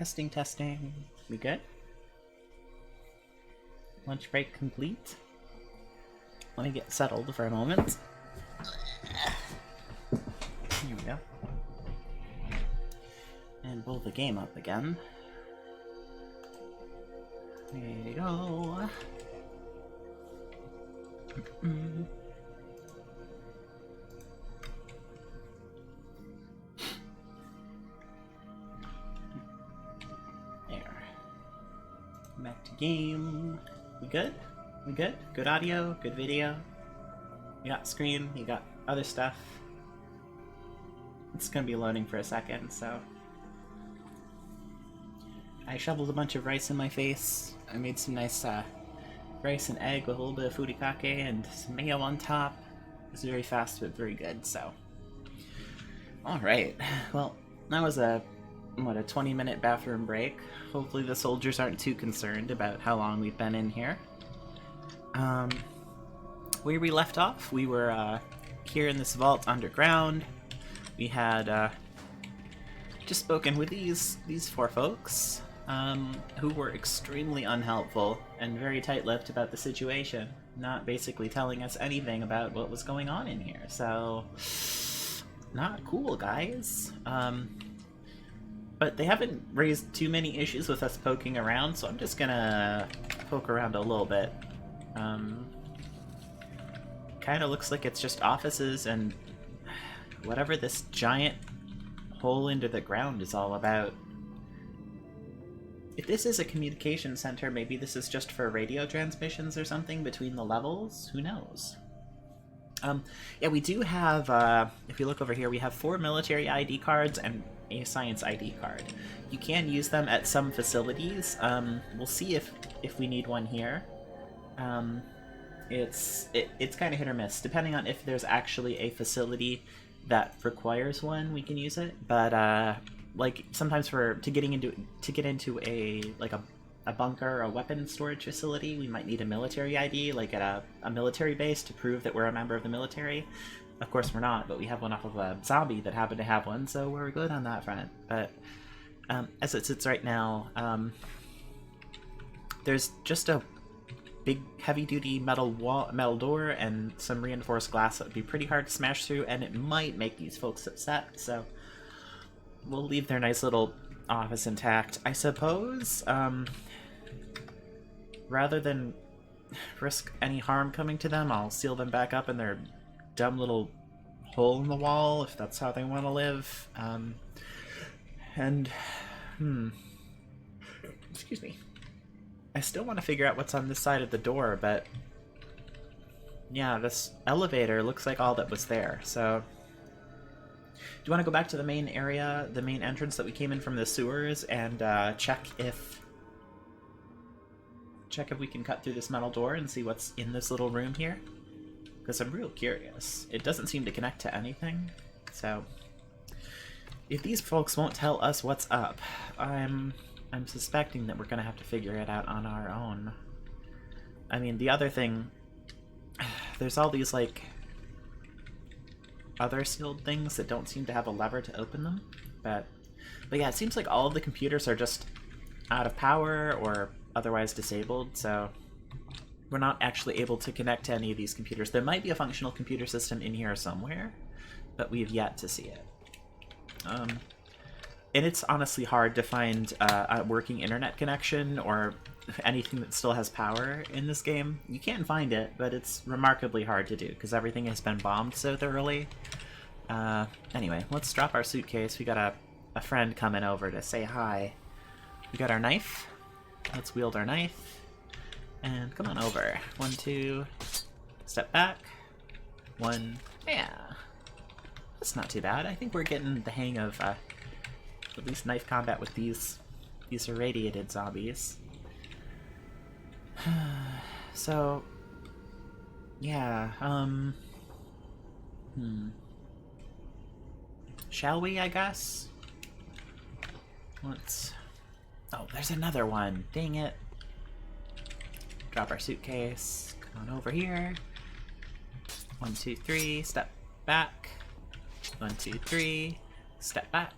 Testing, testing. We good? Lunch break complete. Let me get settled for a moment. Here we go. And pull the game up again. There you go. There. Back to game. We good? We good? Good audio? Good video? You got screen? You got other stuff? It's gonna be loading for a second, so... I shoveled a bunch of rice in my face. I made some nice rice and egg with a little bit of furikake and some mayo on top. It's very fast but very good, so... Alright, well, that was a 20-minute bathroom break. Hopefully the soldiers aren't too concerned about how long we've been in here. Where we left off, we were here in this vault underground. We had just spoken with these four folks, who were extremely unhelpful and very tight-lipped about the situation, not basically telling us anything about what was going on in here. So, not cool, guys. But they haven't raised too many issues with us poking around, so I'm just gonna poke around a little bit. Kind of looks like it's just offices and whatever this giant hole into the ground is all about. If this is a communication center, maybe this is just for radio transmissions or something between the levels? Who knows? Yeah, we do have, if you look over here, we have 4 military ID cards and a science ID card. You can use them at some facilities. We'll see if we need one here. It's kind of hit or miss. Depending on if there's actually a facility that requires one, we can use it. But, like, sometimes to get into a bunker or a weapon storage facility, we might need a military ID, like at a military base, to prove that we're a member of the military. Of course we're not, but we have one off of a zombie that happened to have one, so we're good on that front. But as it sits right now, there's just a big heavy-duty metal door and some reinforced glass that would be pretty hard to smash through, and it might make these folks upset, so we'll leave their nice little office intact. I suppose, rather than risk any harm coming to them, I'll seal them back up in their dumb little hole in the wall, if that's how they want to live. Excuse me. I still want to figure out what's on this side of the door, but yeah, this elevator looks like all that was there, so... Do you want to go back to the main area, the main entrance that we came in from the sewers, and check if we can cut through this metal door and see what's in this little room here? Because I'm real curious. It doesn't seem to connect to anything, so... If these folks won't tell us what's up, I'm suspecting that we're going to have to figure it out on our own. I mean, the other thing... There's all these, like... other sealed things that don't seem to have a lever to open them, but yeah, it seems like all of the computers are just out of power or otherwise disabled, so we're not actually able to connect to any of these computers. There might be a functional computer system in here somewhere, but we've yet to see it. And it's honestly hard to find a working internet connection or anything that still has power in this game. You can find it, but it's remarkably hard to do because everything has been bombed so thoroughly. Anyway, let's drop our suitcase. We got a friend coming over to say hi. We got our knife. Let's wield our knife. And come on over. 1, 2, step back. 1, yeah. That's not too bad. I think we're getting the hang of at least knife combat with these irradiated zombies. So, yeah, shall we, I guess? Let's... Oh, there's another one. Dang it. Drop our suitcase. Come on over here. 1, 2, 3, step back. 1, 2, 3, step back.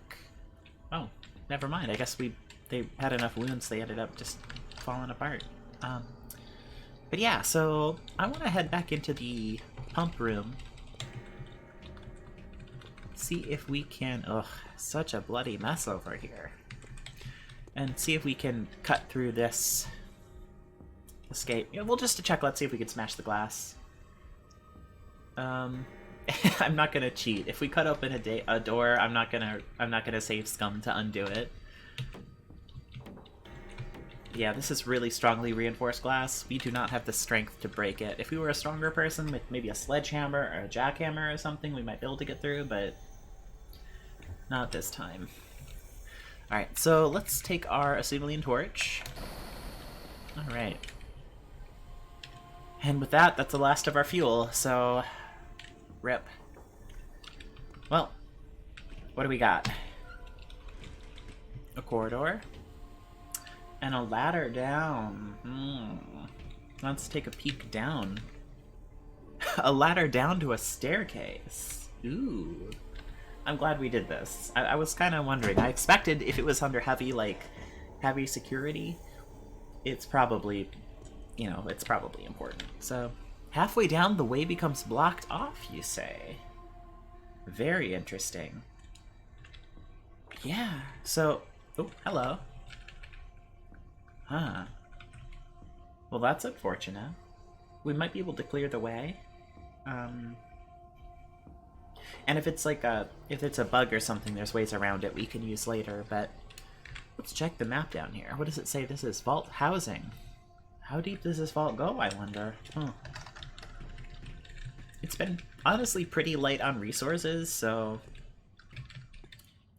Oh, never mind. I guess we they had enough wounds, they ended up just falling apart. But yeah, so I want to head back into the pump room. See if we can... Ugh, such a bloody mess over here. And see if we can cut through this escape. Yeah, well, just to check, let's see if we can smash the glass. I'm not gonna cheat. If we cut open a door, I'm not gonna save scum to undo it. Yeah, this is really strongly reinforced glass. We do not have the strength to break it. If we were a stronger person with maybe a sledgehammer or a jackhammer or something, we might be able to get through, but not this time. Alright, so let's take our acetylene torch. Alright. And with that, that's the last of our fuel, so... rip. Well, what do we got? A corridor. And a ladder down. Let's take a peek down. A ladder down to a staircase. Ooh. I'm glad we did this. I was kind of wondering. I expected if it was under heavy security, it's probably, you know, it's probably important. So, halfway down, the way becomes blocked off, you say? Very interesting. Yeah, so... Oh, hello. Huh. Well, that's unfortunate. We might be able to clear the way. And if it's like if it's a bug or something, there's ways around it we can use later, but let's check the map down here. What does it say? This is vault housing. How deep does this vault go, I wonder? Huh. It's been honestly pretty light on resources, so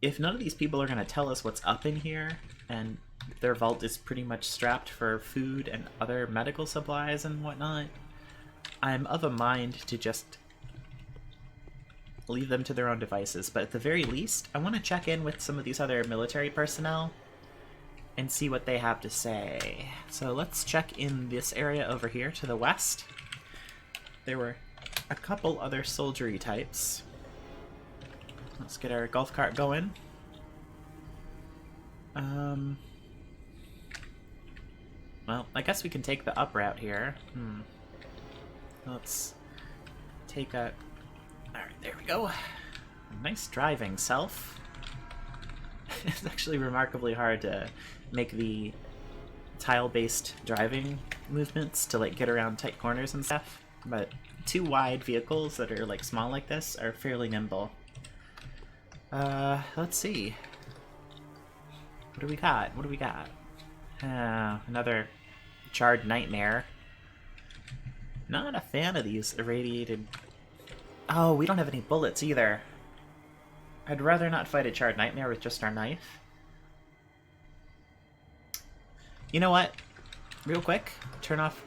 if none of these people are going to tell us what's up in here, and their vault is pretty much strapped for food and other medical supplies and whatnot, I'm of a mind to just leave them to their own devices. But at the very least, I want to check in with some of these other military personnel and see what they have to say. So let's check in this area over here to the west. There were a couple other soldiery types. Let's get our golf cart going. Well, I guess we can take the up route here. Let's take a... Alright, there we go. Nice driving, self. It's actually remarkably hard to make the tile-based driving movements to like get around tight corners and stuff, but two wide vehicles that are like small like this are fairly nimble. Let's see. What do we got? What do we got? Another charred nightmare. Not a fan of these irradiated... Oh, we don't have any bullets either. I'd rather not fight a charred nightmare with just our knife. You know what? Real quick, turn off...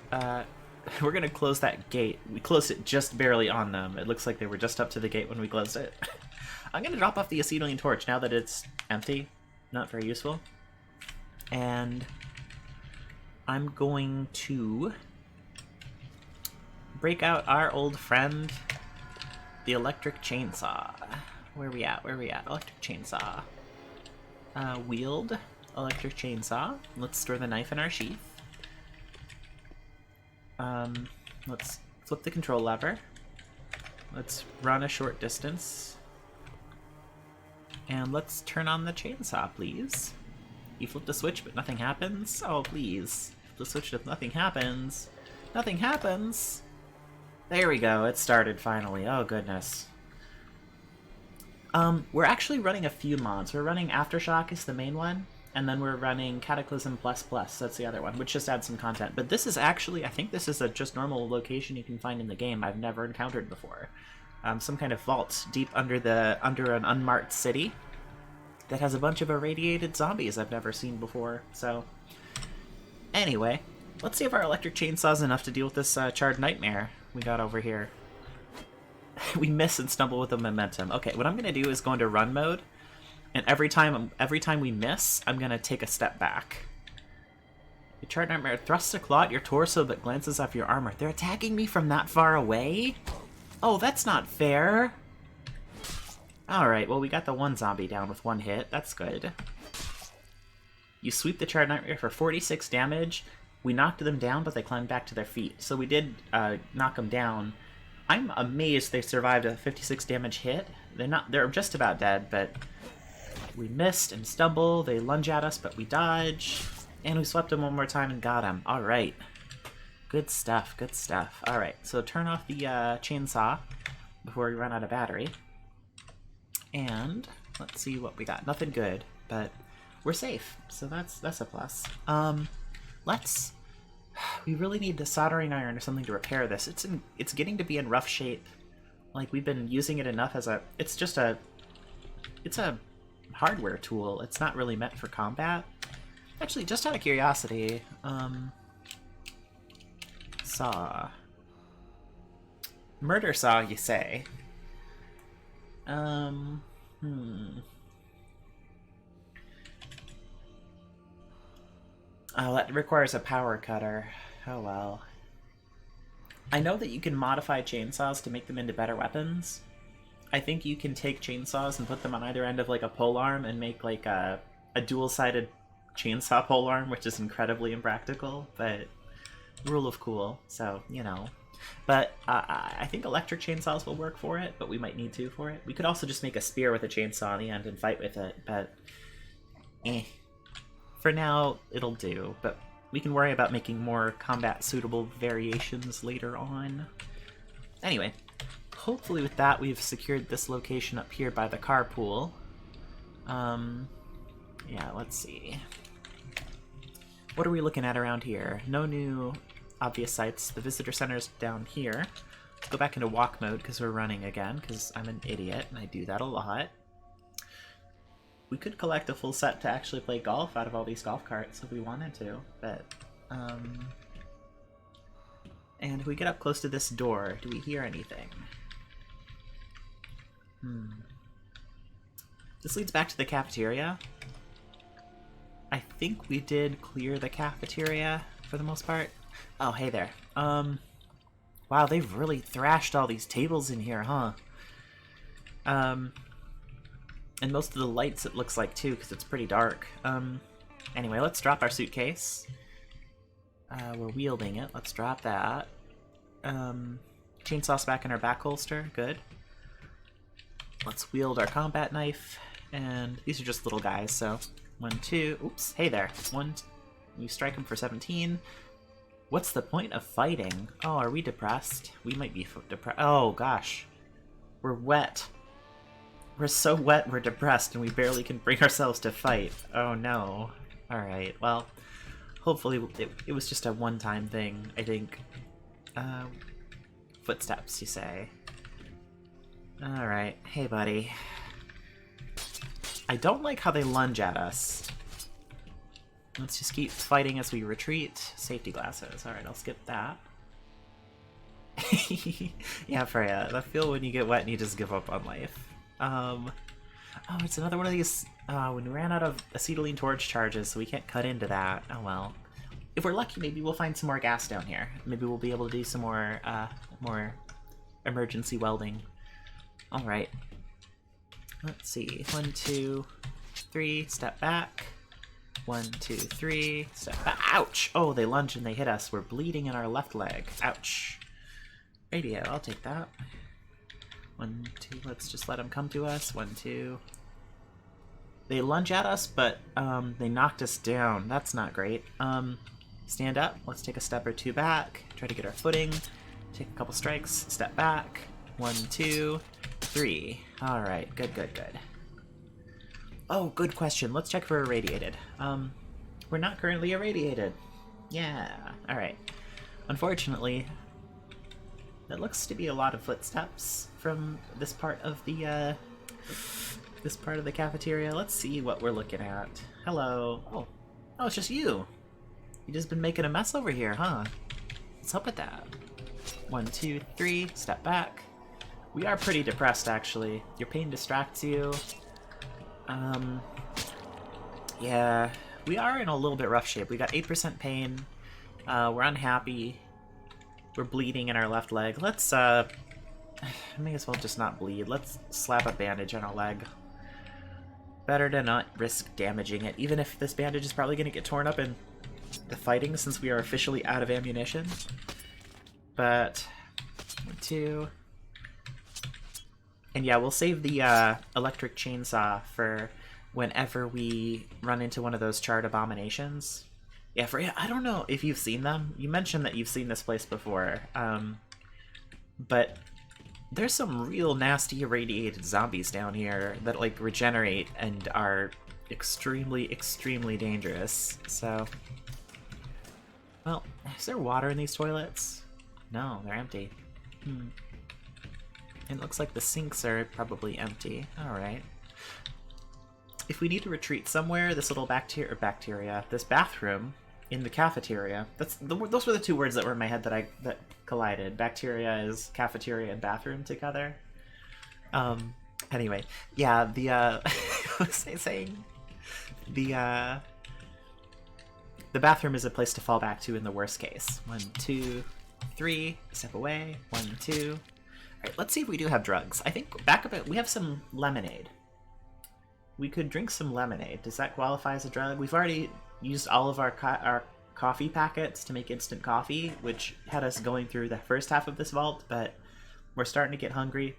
we're gonna close that gate. We closed it just barely on them. It looks like they were just up to the gate when we closed it. I'm gonna drop off the acetylene torch now that it's empty. Not very useful. And I'm going to break out our old friend, the electric chainsaw. Where we at? Where we at? Electric chainsaw. Wield electric chainsaw. Let's store the knife in our sheath. Let's flip the control lever. Let's run a short distance. And let's turn on the chainsaw, please. You flip the switch, but nothing happens? Oh, please. Flip the switch, but nothing happens. Nothing happens! There we go, it started finally. Oh, goodness. We're actually running a few mods. We're running Aftershock is the main one, and then we're running Cataclysm++, that's the other one, which just adds some content. But this is actually, I think this is a just normal location you can find in the game I've never encountered before. Some kind of vault deep under an unmarked city that has a bunch of irradiated zombies I've never seen before. So, anyway, let's see if our electric chainsaw's enough to deal with this charred nightmare we got over here. We miss and stumble with the momentum. Okay, what I'm gonna do is go into run mode, and every time we miss, I'm gonna take a step back. The charred nightmare thrusts a claw at your torso but glances off your armor. They're attacking me from that far away? Oh, that's not fair. Alright, well, we got the one zombie down with one hit. That's good. You sweep the charred nightmare for 46 damage. We knocked them down, but they climbed back to their feet. So we did knock them down. I'm amazed they survived a 56 damage hit. They're just about dead, but we missed and stumble. They lunge at us, but we dodge. And we swept them one more time and got him. All right. Good stuff, good stuff. All right, so turn off the chainsaw before we run out of battery. And let's see what we got. Nothing good, but we're safe, so that's a plus. We really need a soldering iron or something to repair this. It's getting to be in rough shape. Like, we've been using it enough as it's a hardware tool. It's not really meant for combat. Actually, just out of curiosity, saw. Murder saw, you say? Oh, that requires a power cutter. Oh well. I know that you can modify chainsaws to make them into better weapons. I think you can take chainsaws and put them on either end of like a polearm and make like a dual-sided chainsaw polearm, which is incredibly impractical, but rule of cool, so, you know. But I think electric chainsaws will work for it, but we might need to for it. We could also just make a spear with a chainsaw on the end and fight with it, but for now, it'll do, but we can worry about making more combat-suitable variations later on. Anyway, hopefully with that we've secured this location up here by the carpool. Yeah, let's see. What are we looking at around here? No new obvious sights. The visitor center's down here. Let's go back into walk mode because we're running again, because I'm an idiot and I do that a lot. We could collect a full set to actually play golf out of all these golf carts if we wanted to, but and if we get up close to this door, do we hear anything? This leads back to the cafeteria. I think we did clear the cafeteria for the most part. Oh, hey there. Wow, they've really thrashed all these tables in here, huh? And most of the lights, it looks like, too, because it's pretty dark. Anyway, let's drop our suitcase. We're wielding it. Let's drop that. Chainsaw's back in our back holster. Good. Let's wield our combat knife. And these are just little guys, so 1, 2. Oops. Hey there. 1. You strike them for 17. What's the point of fighting? Oh, are we depressed? We might be depressed. Oh, gosh. We're wet. We're so wet, we're depressed, and we barely can bring ourselves to fight. Oh, no. Alright, well, hopefully it was just a one-time thing, I think. Footsteps, you say. Alright. Hey, buddy. I don't like how they lunge at us. Let's just keep fighting as we retreat. Safety glasses. Alright, I'll skip that. Yeah, Freya, that feel when you get wet and you just give up on life. Oh, it's another one of these, when we ran out of acetylene torch charges, so we can't cut into that. Oh well. If we're lucky, maybe we'll find some more gas down here. Maybe we'll be able to do some more, more emergency welding. Alright. Let's see. 1, 2, 3, step back. 1, 2, 3, step back. Ouch! Oh, they lunge and they hit us. We're bleeding in our left leg. Ouch. Radio, I'll take that. 1, 2, let's just let them come to us. 1, 2. They lunge at us, but they knocked us down. That's not great. Stand up. Let's take a step or 2 back. Try to get our footing. Take a couple strikes. Step back. 1, 2, 3. Alright, good, good, good. Oh, good question. Let's check if we're irradiated. We're not currently irradiated. Yeah. Alright. Unfortunately, there looks to be a lot of footsteps from this part of the cafeteria. Let's see what we're looking at. Hello. Oh, it's just you. You just been making a mess over here, huh? What's up with that? 1, 2, 3. Step back. We are pretty depressed, actually. Your pain distracts you. Yeah, we are in a little bit rough shape. We got 8% pain. We're unhappy. We're bleeding in our left leg. Let's, may as well just not bleed. Let's slap a bandage on our leg. Better to not risk damaging it, even if this bandage is probably going to get torn up in the fighting since we are officially out of ammunition. But 1, 2... And yeah, we'll save the electric chainsaw for whenever we run into one of those charred abominations. Yeah, I don't know if you've seen them. You mentioned that you've seen this place before. But there's some real nasty irradiated zombies down here that like regenerate and are extremely, extremely dangerous. So, well, is there water in these toilets? No, they're empty. And it looks like the sinks are probably empty. Alright. If we need to retreat somewhere, this little this bathroom in the cafeteria, those were the two words that were in my head that collided. Bacteria is cafeteria and bathroom together. Anyway, yeah, what was I saying? The bathroom is a place to fall back to in the worst case. 1, 2, 3, step away. 1, 2. Alright, let's see if we do have drugs. I think back up, we have some lemonade. We could drink some lemonade. Does that qualify as a drug? We've already used all of our coffee packets to make instant coffee, which had us going through the first half of this vault, but we're starting to get hungry.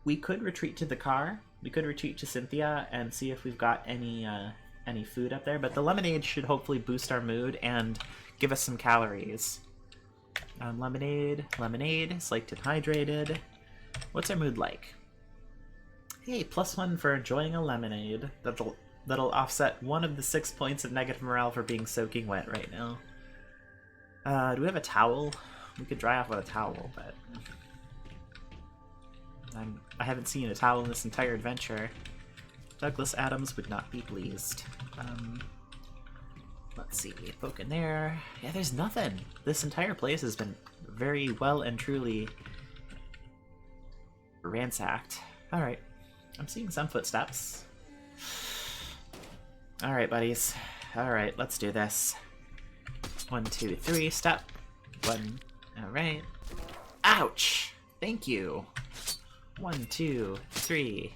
We could retreat to the car. We could retreat to Cynthia and see if we've got any food up there, but the lemonade should hopefully boost our mood and give us some calories. Lemonade, Slaked and hydrated. What's our mood like? Hey, +1 for enjoying a lemonade. That'll offset 1 of the 6 points of negative morale for being soaking wet right now. Do we have a towel? We could dry off with a towel, but I haven't seen a towel in this entire adventure. Douglas Adams would not be pleased. Let's see, poke in there. Yeah, there's nothing. This entire place has been very well and truly ransacked. Alright, I'm seeing some footsteps. Alright, buddies. Alright, let's do this. 1, 2, 3, step. 1, alright. Ouch! Thank you. 1, 2, 3.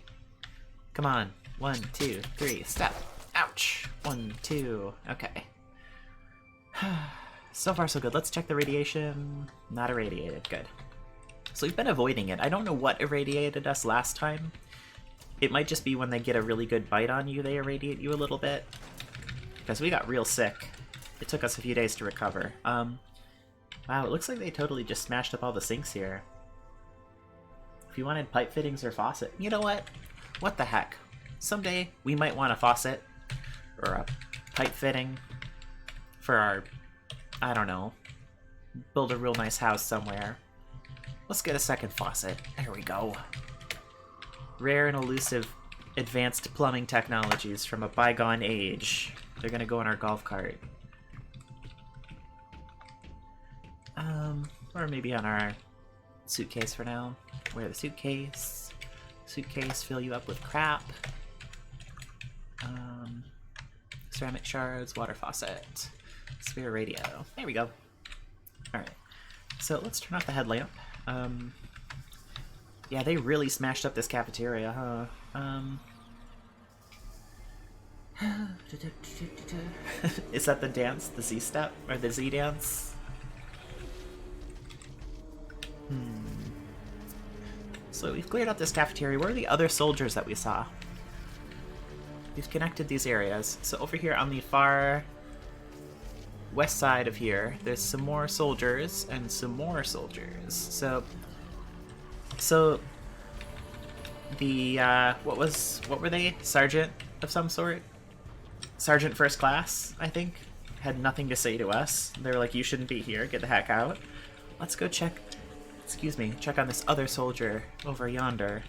Come on. 1, 2, 3, step. Ouch! 1, 2, okay. So far so good. Let's check the radiation. Not irradiated, good. So we've been avoiding it. I don't know what irradiated us last time. It might just be when they get a really good bite on you, they irradiate you a little bit. Because we got real sick. It took us a few days to recover. Wow, it looks like they totally just smashed up all the sinks here. If you wanted pipe fittings or faucet, you know what? What the heck? Someday we might want a faucet or a pipe fitting for our, I don't know, build a real nice house somewhere. Let's get a second faucet. There we go. Rare and elusive advanced plumbing technologies from a bygone age. They're gonna go in our golf cart. Or maybe on our suitcase for now. Wear the suitcase. Suitcase, fill you up with crap. Ceramic shards, water faucet, spare radio. There we go. Alright, so let's turn off the headlamp. Yeah, they really smashed up this cafeteria, huh? Is that the dance? The Z step? Or the Z dance? So we've cleared out this cafeteria. Where are the other soldiers that we saw? We've connected these areas. So over here on the far west side of here, there's some more soldiers and some more soldiers. So the what were they? Sergeant of some sort? Sergeant First Class, I think, had nothing to say to us. They were like, you shouldn't be here, get the heck out. Let's go check, check on this other soldier over yonder.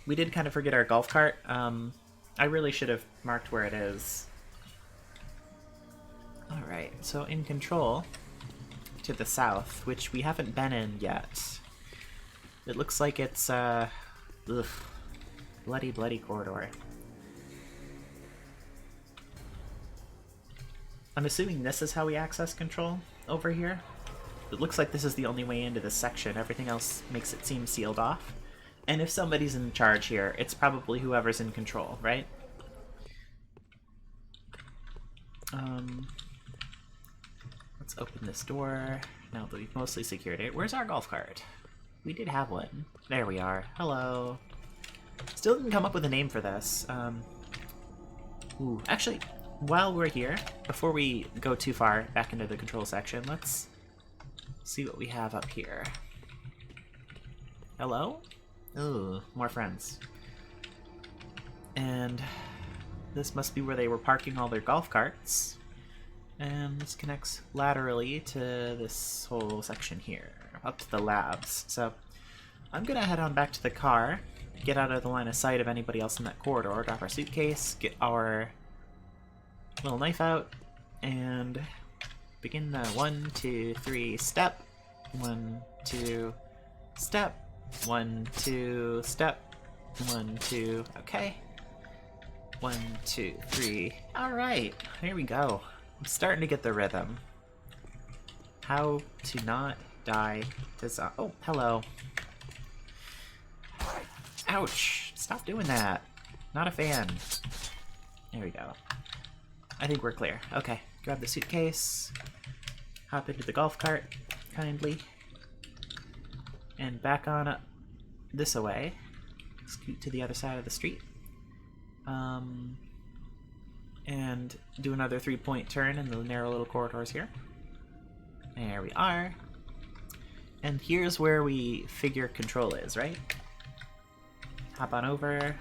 We did kind of forget our golf cart. I really should have marked where it is. Alright, so in control to the south, which we haven't been in yet. It looks like it's, bloody corridor. I'm assuming this is how we access control over here. It looks like this is the only way into this section. Everything else makes it seem sealed off. And if somebody's in charge here, it's probably whoever's in control, right? Let's open this door now that we've mostly secured it. Where's our golf cart? We did have one. There we are. Hello. Still didn't come up with a name for this. Ooh, actually, while we're here, before we go too far back into the control section, let's see what we have up here. Hello? Ooh, more friends. And this must be where they were parking all their golf carts. And this connects laterally to this whole section here, up to the labs. So I'm gonna head on back to the car, get out of the line of sight of anybody else in that corridor, drop our suitcase, get our little knife out, and begin the 1, 2, 3 step. 1, 2, step. 1, 2, step. 1, 2, okay. 1, 2, 3. Alright, here we go. I'm starting to get the rhythm. How to not die to oh, hello. Ouch! Stop doing that. Not a fan. There we go. I think we're clear. Okay, grab the suitcase, hop into the golf cart, kindly, and back on up this way. Scoot to the other side of the street. And do another 3-point turn in the narrow little corridors here. There we are. And here's where we figure control is, right? Hop on over.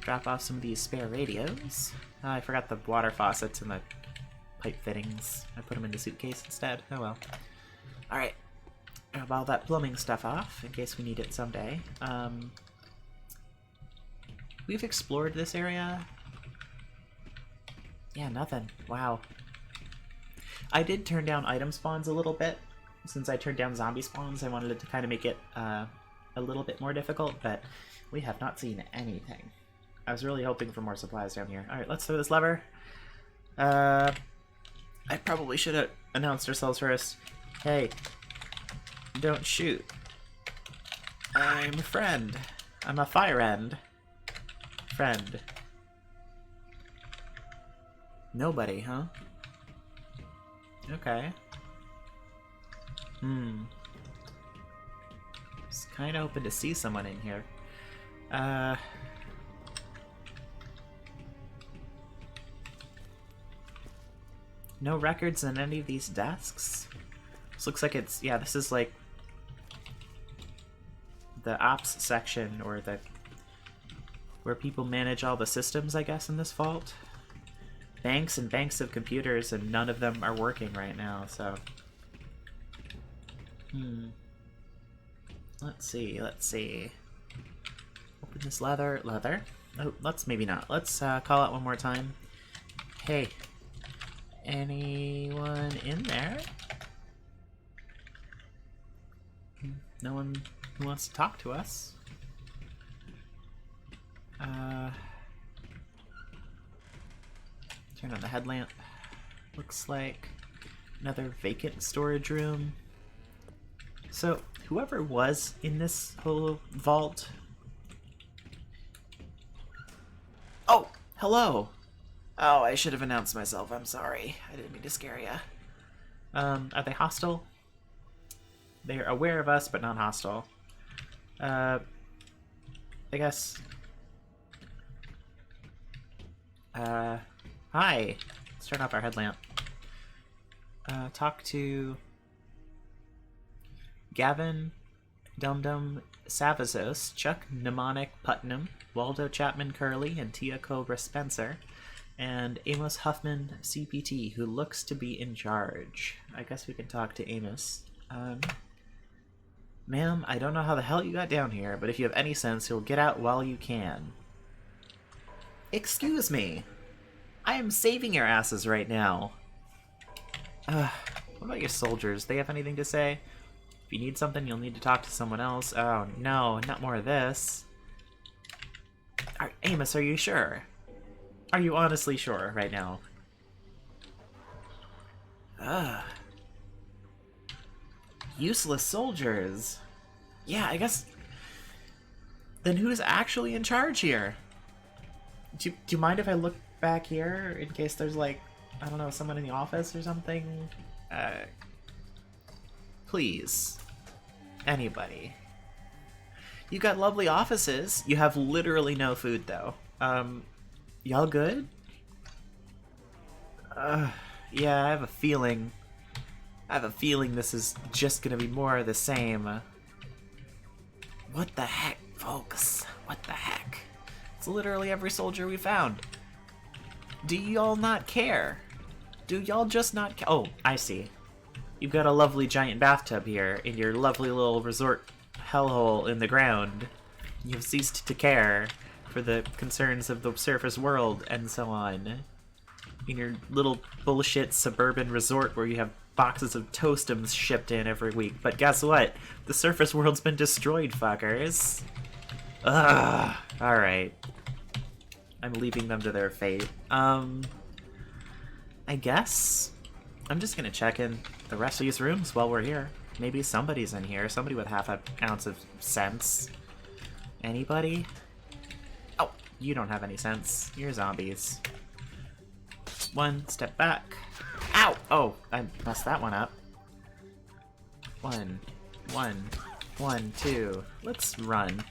Drop off some of these spare radios. Oh, I forgot the water faucets and the pipe fittings. I put them in the suitcase instead. Oh well. Alright. Drop all that plumbing stuff off in case we need it someday. We've explored this area. Yeah, nothing. Wow. I did turn down item spawns a little bit. Since I turned down zombie spawns, I wanted it to kind of make it a little bit more difficult, but we have not seen anything. I was really hoping for more supplies down here. Alright, let's throw this lever. I probably should have announced ourselves first. Hey, don't shoot. I'm a friend. I'm a fire end. Friend. Nobody, huh? Okay. Just kind of hoping to see someone in here. No records on any of these desks? This looks like it's, yeah, this is like the ops section, or the where people manage all the systems, I guess, in this vault. Banks and banks of computers, and none of them are working right now, so... Let's see. Open this leather. Oh, let's maybe not. Let's call out one more time. Hey, anyone in there? No one who wants to talk to us. Turn on the headlamp. Looks like another vacant storage room. So, whoever was in this whole vault... Oh! Hello! Oh, I should have announced myself. I'm sorry. I didn't mean to scare you. Are they hostile? They're aware of us, but not hostile. I guess... Hi! Let's turn off our headlamp. Talk to... Gavin Dum-Dum Savazos, Chuck Mnemonic Putnam, Waldo Chapman Curley, and Tia Cobra Spencer, and Amos Huffman CPT, who looks to be in charge. I guess we can talk to Amos. Ma'am, I don't know how the hell you got down here, but if you have any sense, you'll get out while you can. Excuse me! I am saving your asses right now. What about your soldiers? They have anything to say? If you need something, you'll need to talk to someone else. Oh no, not more of this. Amos, are you sure? Are you honestly sure right now? Useless soldiers. Yeah, I guess... Then who's actually in charge here? Do you mind if I look back here in case there's like, I don't know, someone in the office or something? Please. Anybody. You got lovely offices. You have literally no food though. Y'all good? Yeah, I have a feeling this is just gonna be more of the same. What the heck, folks? What the heck? It's literally every soldier we found. Do y'all not care? Do y'all just not care? Oh, I see. You've got a lovely giant bathtub here in your lovely little resort hellhole in the ground. You've ceased to care for the concerns of the surface world and so on. In your little bullshit suburban resort where you have boxes of toastums shipped in every week. But guess what? The surface world's been destroyed, fuckers. Ugh. Alright. I'm leaving them to their fate. I guess I'm just gonna check in the rest of these rooms while we're here. Maybe somebody's in here. Somebody with half an ounce of sense. Anybody? Oh, you don't have any sense. You're zombies. One step back. Ow! Oh, I messed that one up. One, two. Let's run.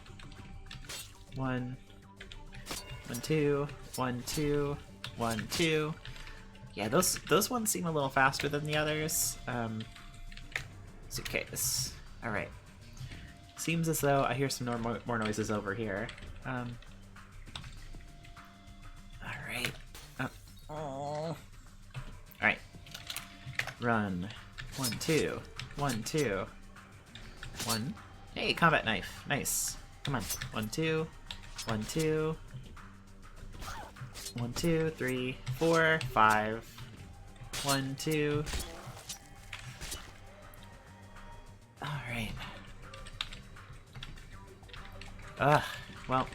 One, two. Yeah, those ones seem a little faster than the others. Suitcase. All right. Seems as though I hear some more noises over here. All right. Oh. All right. Run. 1, 2. 1, 2. 1. Hey, combat knife. Nice. Come on. 1, 2. 1, 2. 1, 2, 3, 4, 5. 1, 2. Alright. Well,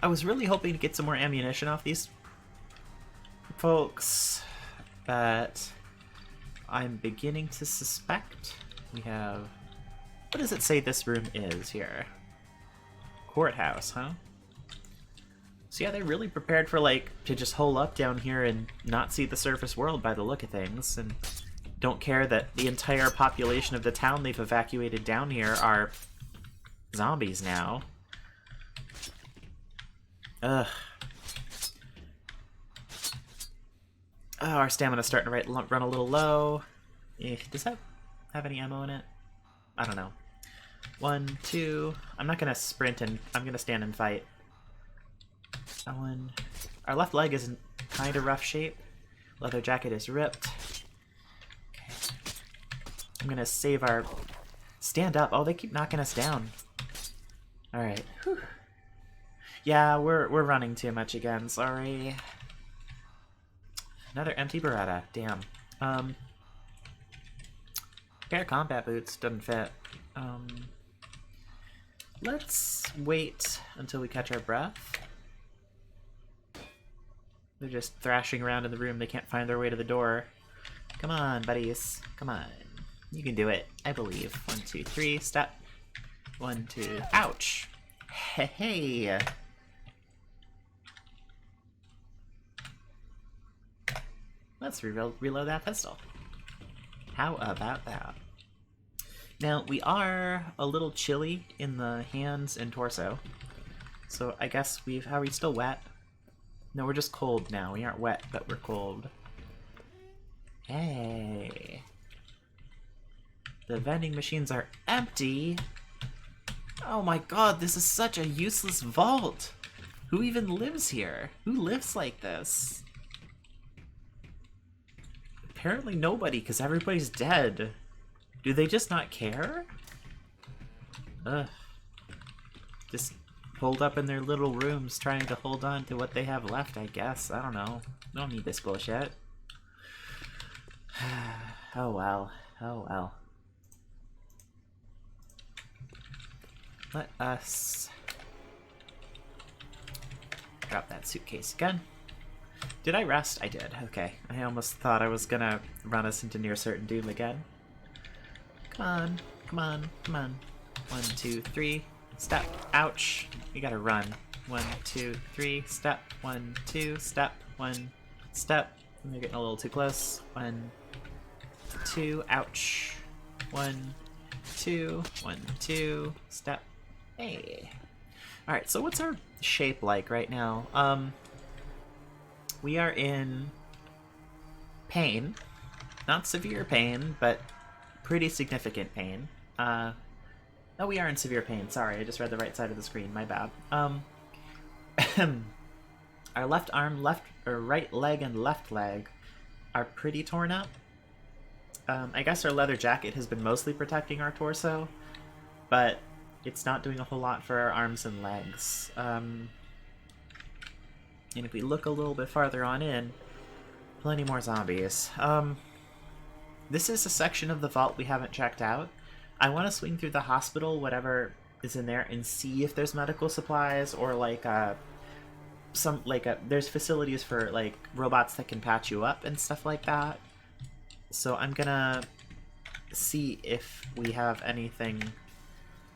I was really hoping to get some more ammunition off these folks, but I'm beginning to suspect we have... What does it say this room is here? Courthouse, huh? So yeah, they're really prepared for, like, to just hole up down here and not see the surface world by the look of things, and don't care that the entire population of the town they've evacuated down here are zombies now. Ugh. Oh, our stamina's starting to run a little low. Does that have any ammo in it? I don't know. 1, 2. I'm not gonna sprint and I'm gonna stand and fight. That one. Our left leg is in kind of rough shape. Leather jacket is ripped. Okay. I'm gonna save our... Stand up. Oh, they keep knocking us down. Alright. Yeah, we're running too much again. Sorry. Another empty Beretta. Damn. Pair of combat boots. Doesn't fit. Let's wait until we catch our breath. They're just thrashing around in the room. They can't find their way to the door. Come on, buddies. Come on. You can do it. I believe. 1, 2, 3. Step. 1, 2. Ouch. Hey, hey. Let's reload that pistol. How about that? Now, we are a little chilly in the hands and torso. So I guess are we still wet? No, we're just cold now. We aren't wet, but we're cold. Hey. The vending machines are empty. Oh my god, this is such a useless vault. Who even lives here? Who lives like this? Apparently nobody, because everybody's dead. Do they just not care? Ugh. Just holed up in their little rooms trying to hold on to what they have left, I guess. I don't know. Don't need this bullshit. Oh well. Oh well. Let us drop that suitcase again. Did I rest? I did. Okay. I almost thought I was gonna run us into near certain doom again. Come on, come on, come on. 1, 2, 3, step, ouch. You gotta run. 1, 2, 3, step, 1, 2, step, 1, step. You're getting a little too close. 1, 2, ouch. 1, 2, 1, 2, step. Hey. Alright, so what's our shape like right now? We are in pain. Not severe pain, but pretty significant pain. No, we are in severe pain. Sorry, I just read the right side of the screen. My bad. Our left arm, right leg, and left leg are pretty torn up. I guess our leather jacket has been mostly protecting our torso, but it's not doing a whole lot for our arms and legs. And if we look a little bit farther on in, plenty more zombies. This is a section of the vault we haven't checked out. I want to swing through the hospital, whatever is in there, and see if there's medical supplies or like there's facilities for like robots that can patch you up and stuff like that. So I'm gonna see if we have anything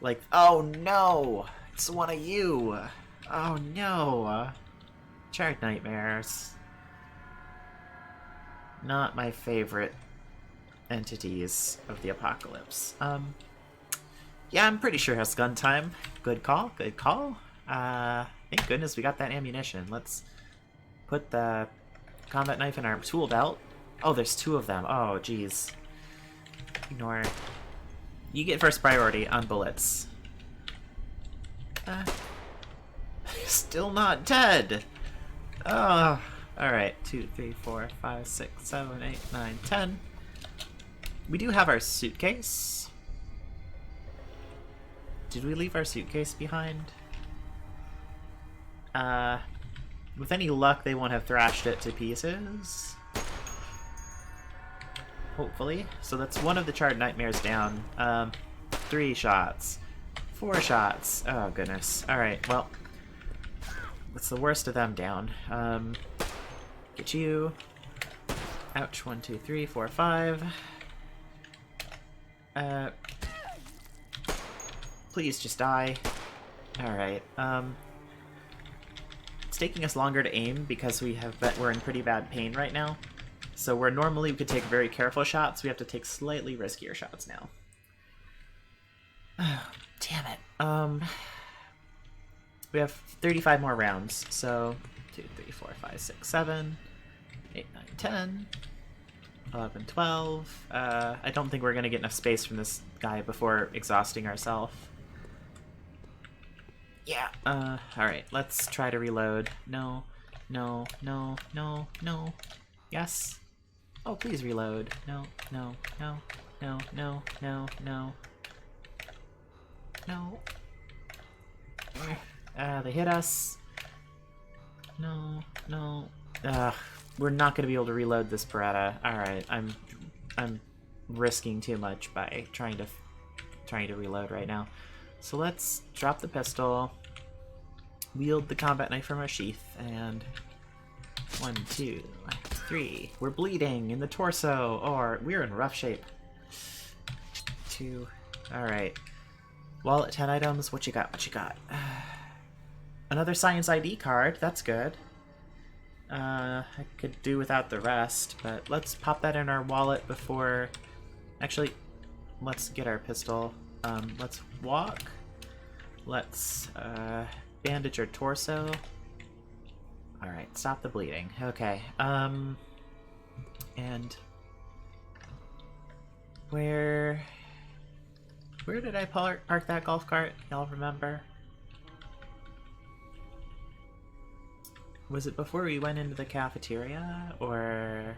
like. Oh no! It's one of you! Oh no! Charred nightmares. Not my favorite entities of the apocalypse. Yeah, I'm pretty sure it has gun time. Good call, good call. Thank goodness we got that ammunition. Let's put the combat knife in our tool belt. Oh, there's 2 of them. Oh, jeez. Ignore. You get first priority on bullets. Still not dead! Oh, alright. 2, 3, 4, 5, 6, 7, 8, 9, 10. We do have our suitcase. Did we leave our suitcase behind? With any luck, they won't have thrashed it to pieces. Hopefully. So that's one of the charred nightmares down. 3 shots. 4 shots. Oh, goodness. Alright, well. That's the worst of them down. Get you. Ouch. 1, 2, 3, 4, 5. Please just die. Alright, it's taking us longer to aim because we're in pretty bad pain right now. So where normally we could take very careful shots, we have to take slightly riskier shots now. Oh, damn it. We have 35 more rounds, so 2, 3, 4, 5, 6, 7, 8, 9, 10. 11, 12. I don't think we're going to get enough space from this guy before exhausting ourselves. Yeah. Alright, let's try to reload. No. No. No. No. No. Yes. Oh, please reload. No. No. No. No. No. No. No. No. They hit us. No. No. We're not going to be able to reload this Beretta. Alright, I'm risking too much by trying to reload right now. So let's drop the pistol, wield the combat knife from our sheath, and 1, 2, 3. We're bleeding in the torso, or we're in rough shape. 2. Alright. Wallet, 10 items. What you got? What you got? Another science ID card. That's good. I could do without the rest, but let's pop that in our wallet before... Actually, let's get our pistol. Let's walk. Let's bandage our torso. Alright, stop the bleeding. Okay, and... Where did I park that golf cart? Y'all remember? Was it before we went into the cafeteria, or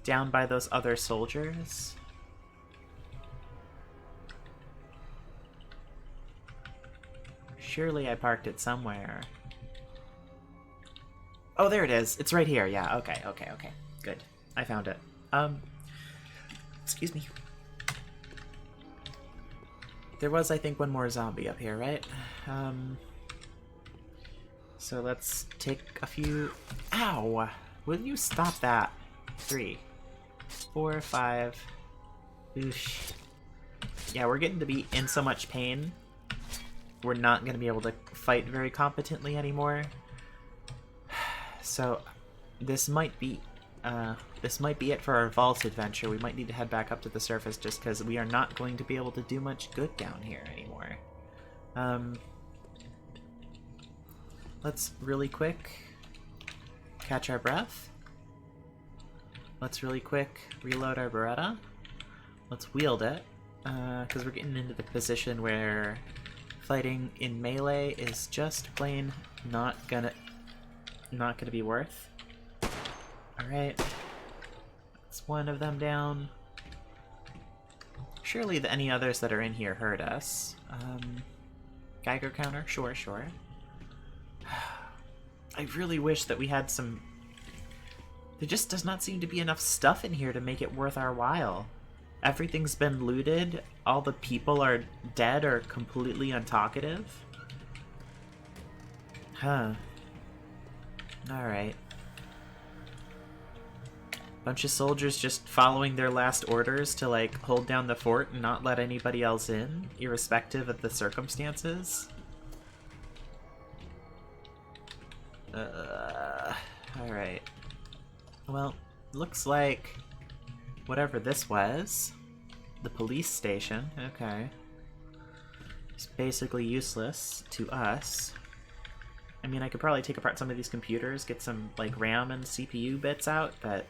down by those other soldiers? Surely I parked it somewhere. Oh, there it is. It's right here. Yeah, okay. Good. I found it. Excuse me. There was, I think, one more zombie up here, right? So let's take a few... Ow! Will you stop that? 3, 4, 5, Oosh. Yeah, we're getting to be in so much pain. We're not going to be able to fight very competently anymore. So, this might be it for our vault adventure. We might need to head back up to the surface just because we are not going to be able to do much good down here anymore. Let's really quick catch our breath. Let's really quick reload our Beretta. Let's wield it, because we're getting into the position where fighting in melee is just plain not gonna be worth. Alright. That's one of them down. Surely any others that are in here hurt us. Geiger counter? Sure, sure. I really wish that we had some... There just does not seem to be enough stuff in here to make it worth our while. Everything's been looted, all the people are dead or completely untalkative. Huh. Alright. Bunch of soldiers just following their last orders to, like, hold down the fort and not let anybody else in, irrespective of the circumstances. Alright. Well, looks like whatever this was, the police station, okay, it's basically useless to us. I mean, I could probably take apart some of these computers, get some, like, RAM and CPU bits out, but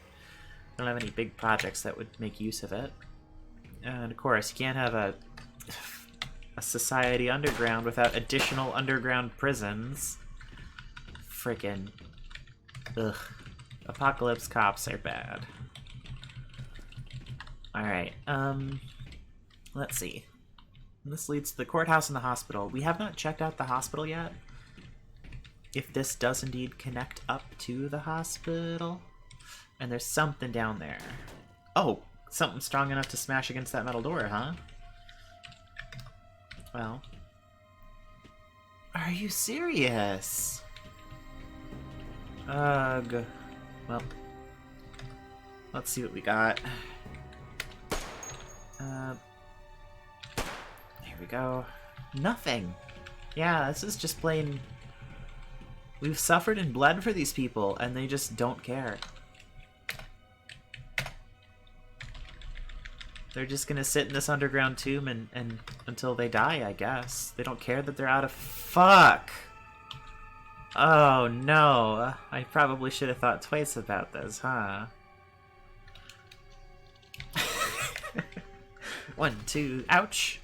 I don't have any big projects that would make use of it. And of course, you can't have a society underground without additional underground prisons. Frickin'. Ugh. Apocalypse cops are bad. Alright, let's see. This leads to the courthouse and the hospital. We have not checked out the hospital yet. If this does indeed connect up to the hospital. And there's something down there. Oh, something strong enough to smash against that metal door, huh? Well. Are you serious? Ugh. Well. Let's see what we got. Here we go. Nothing. Yeah, this is just plain... We've suffered and bled for these people, and they just don't care. They're just gonna sit in this underground tomb and until they die, I guess. They don't care that they're out of... Fuck! Oh no, I probably should have thought twice about this, huh? 1, 2, ouch!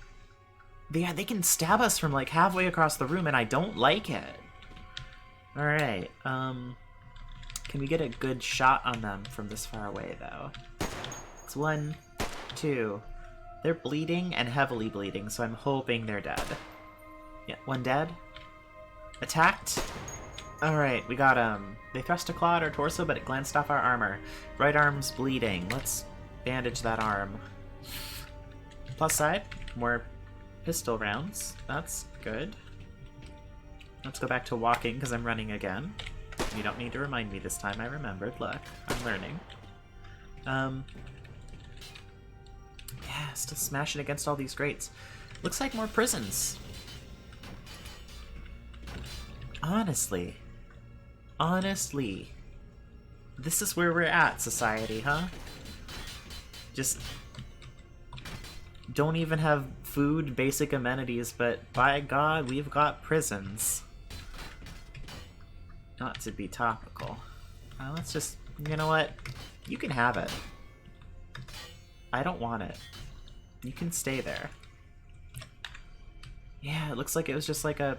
Yeah, they can stab us from like halfway across the room and I don't like it. Alright, can we get a good shot on them from this far away though? It's 1, 2. They're bleeding and heavily bleeding, so I'm hoping they're dead. Yeah, 1 dead. Attacked. Alright, we got him. They thrust a claw at our torso, but it glanced off our armor. Right arm's bleeding. Let's bandage that arm. Plus side, more pistol rounds. That's good. Let's go back to walking, because I'm running again. You don't need to remind me this time, I remembered. Look, I'm learning. Yeah, still smashing against all these grates. Looks like more prisons. Honestly, this is where we're at, society, huh? Just don't even have food, basic amenities, but by God, we've got prisons. Not to be topical. Let's just, you know what? You can have it. I don't want it. You can stay there. Yeah, it looks like it was just like a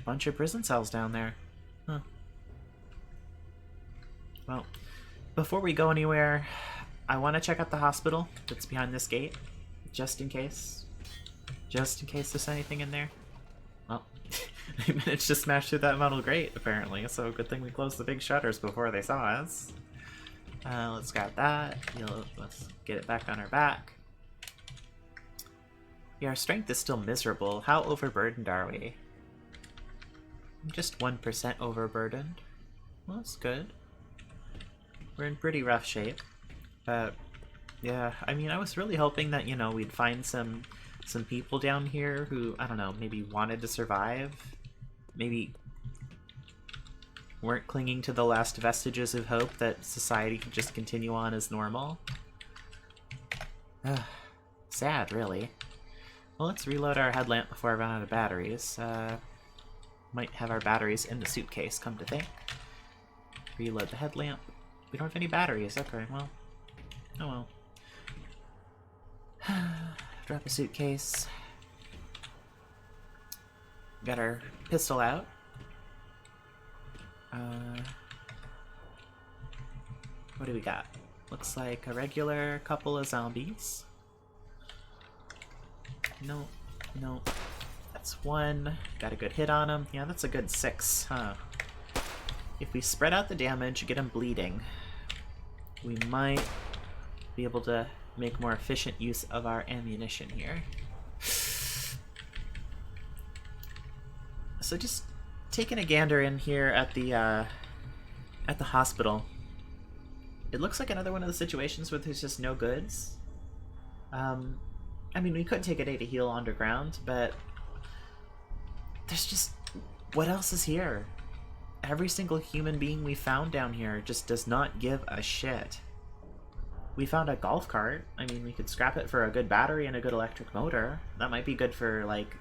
bunch of prison cells down there. Huh. Well, before we go anywhere, I want to check out the hospital that's behind this gate, just in case. Just in case there's anything in there. Well, they managed to smash through that metal grate, apparently, so good thing we closed the big shutters before they saw us. Let's grab that. Let's get it back on our back. Yeah, our strength is still miserable. How overburdened are we? Just 1% overburdened. Well, that's good. We're in pretty rough shape. Yeah, I mean, I was really hoping that, you know, we'd find some people down here who, I don't know, maybe wanted to survive. Maybe weren't clinging to the last vestiges of hope that society could just continue on as normal. Sad, really. Well, let's reload our headlamp before I run out of batteries. Might have our batteries in the suitcase, come to think. Reload the headlamp. We don't have any batteries. Okay, well. Oh well. Drop a suitcase. Got our pistol out. What do we got? Looks like a regular couple of zombies. No, no. That's one. Got a good hit on him. Yeah, that's a good 6, huh? If we spread out the damage, get him bleeding, we might be able to make more efficient use of our ammunition here. So just taking a gander in here at the hospital. It looks like another one of the situations where there's just no goods. I mean, we could take a day to heal underground, but there's just... what else is here? Every single human being we found down here just does not give a shit. We found a golf cart. I mean, we could scrap it for a good battery and a good electric motor. That might be good for, like...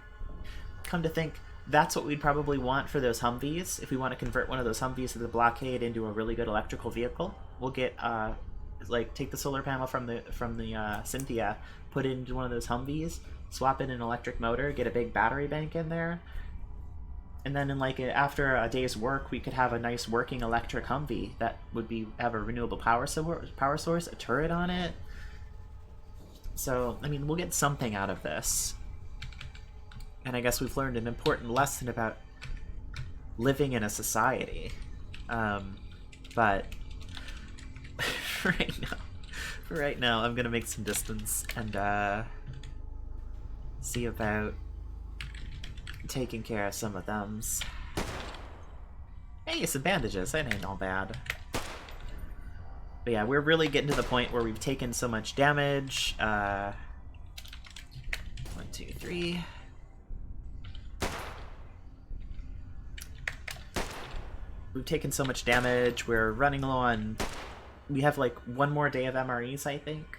Come to think, that's what we'd probably want for those Humvees. If we want to convert one of those Humvees to the Blockade into a really good electrical vehicle, we'll get, like, take the solar panel from the Cynthia, put it into one of those Humvees, swap in an electric motor, get a big battery bank in there, and then in after a day's work, we could have a nice working electric Humvee that would have a renewable power source, a turret on it. So, I mean, we'll get something out of this. And I guess we've learned an important lesson about living in a society. But for right now, I'm gonna make some distance and see about taking care of some of them. Hey, some bandages. That ain't all bad. But yeah, we're really getting to the point where we've taken so much damage. 1, 2, 3. We've taken so much damage, we're running low on... We have, like, one more day of MREs, I think.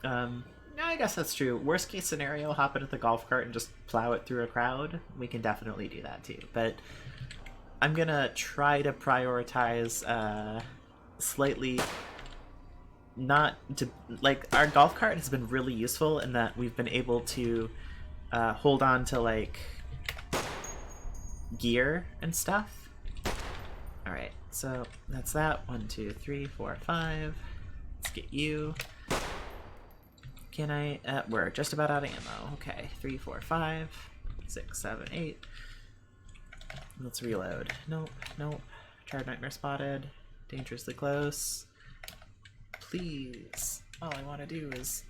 I guess that's true. Worst case scenario, hop into the golf cart and just plow it through a crowd. We can definitely do that, too. But I'm gonna try to prioritize, slightly... Not to... Like, our golf cart has been really useful in that we've been able to hold on to, like, gear and stuff. Alright, so that's that. 1, 2, 3, 4, 5. Let's get you. Can I... we're just about out of ammo. Okay, 3, 4, 5, 6, 7, 8. Let's reload. Nope, nope. Charred nightmare spotted. Dangerously close. Please. All I want to do is...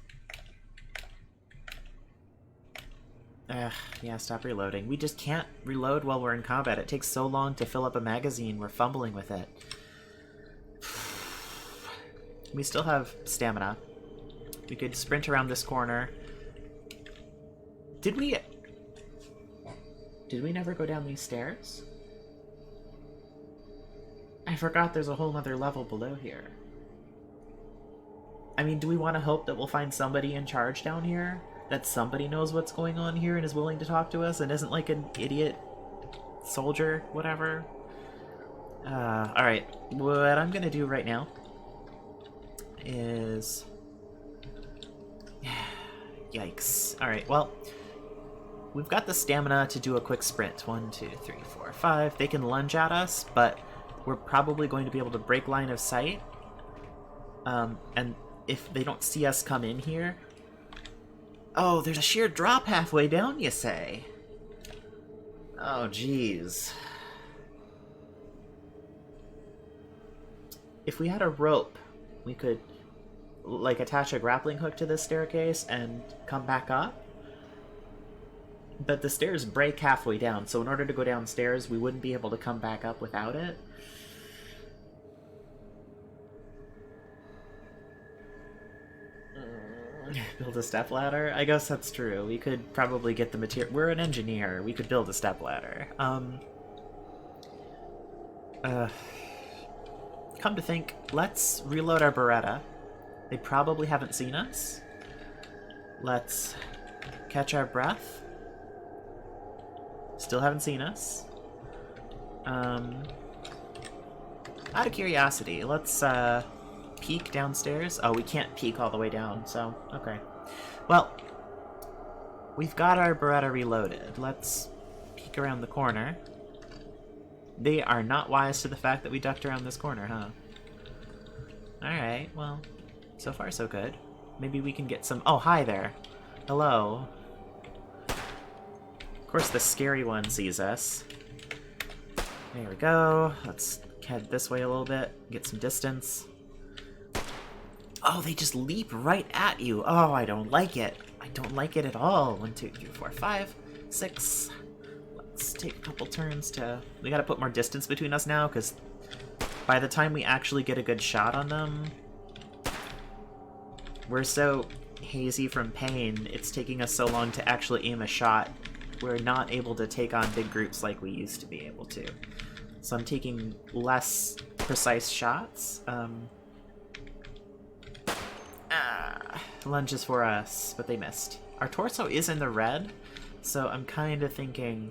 yeah, stop reloading. We just can't reload while we're in combat. It takes so long to fill up a magazine. We're fumbling with it. We still have stamina. We could sprint around this corner. Did we never go down these stairs? I forgot there's a whole other level below here. I mean, do we want to hope that we'll find somebody in charge down here? That somebody knows what's going on here and is willing to talk to us and isn't like an idiot soldier, whatever. Alright, what I'm gonna do right now is... Yikes. Alright, well, we've got the stamina to do a quick sprint. 1, 2, 3, 4, 5. They can lunge at us, but we're probably going to be able to break line of sight. And if they don't see us come in here... Oh, there's a sheer drop halfway down, you say? Oh, jeez. If we had a rope, we could, like, attach a grappling hook to this staircase and come back up. But the stairs break halfway down, so in order to go downstairs, we wouldn't be able to come back up without it. Build a stepladder? I guess that's true. We could probably get the material. We're an engineer. We could build a stepladder. Come to think, let's reload our Beretta. They probably haven't seen us. Let's catch our breath. Still haven't seen us. Out of curiosity, let's peek downstairs. Oh, we can't peek all the way down, so okay. Well, we've got our Beretta reloaded. Let's peek around the corner. They are not wise to the fact that we ducked around this corner, huh? Alright, well, so far so good. Maybe we can get some... Oh, hi there. Hello. Of course the scary one sees us. There we go. Let's head this way a little bit, get some distance. Oh, they just leap right at you. Oh, I don't like it. I don't like it at all. 1, 2, 3, 4, 5, 6... Let's take a couple turns to... We gotta put more distance between us now, because by the time we actually get a good shot on them, we're so hazy from pain, it's taking us so long to actually aim a shot. We're not able to take on big groups like we used to be able to. So I'm taking less precise shots. Lunges for us, but they missed. Our torso is in the red, so I'm kind of thinking...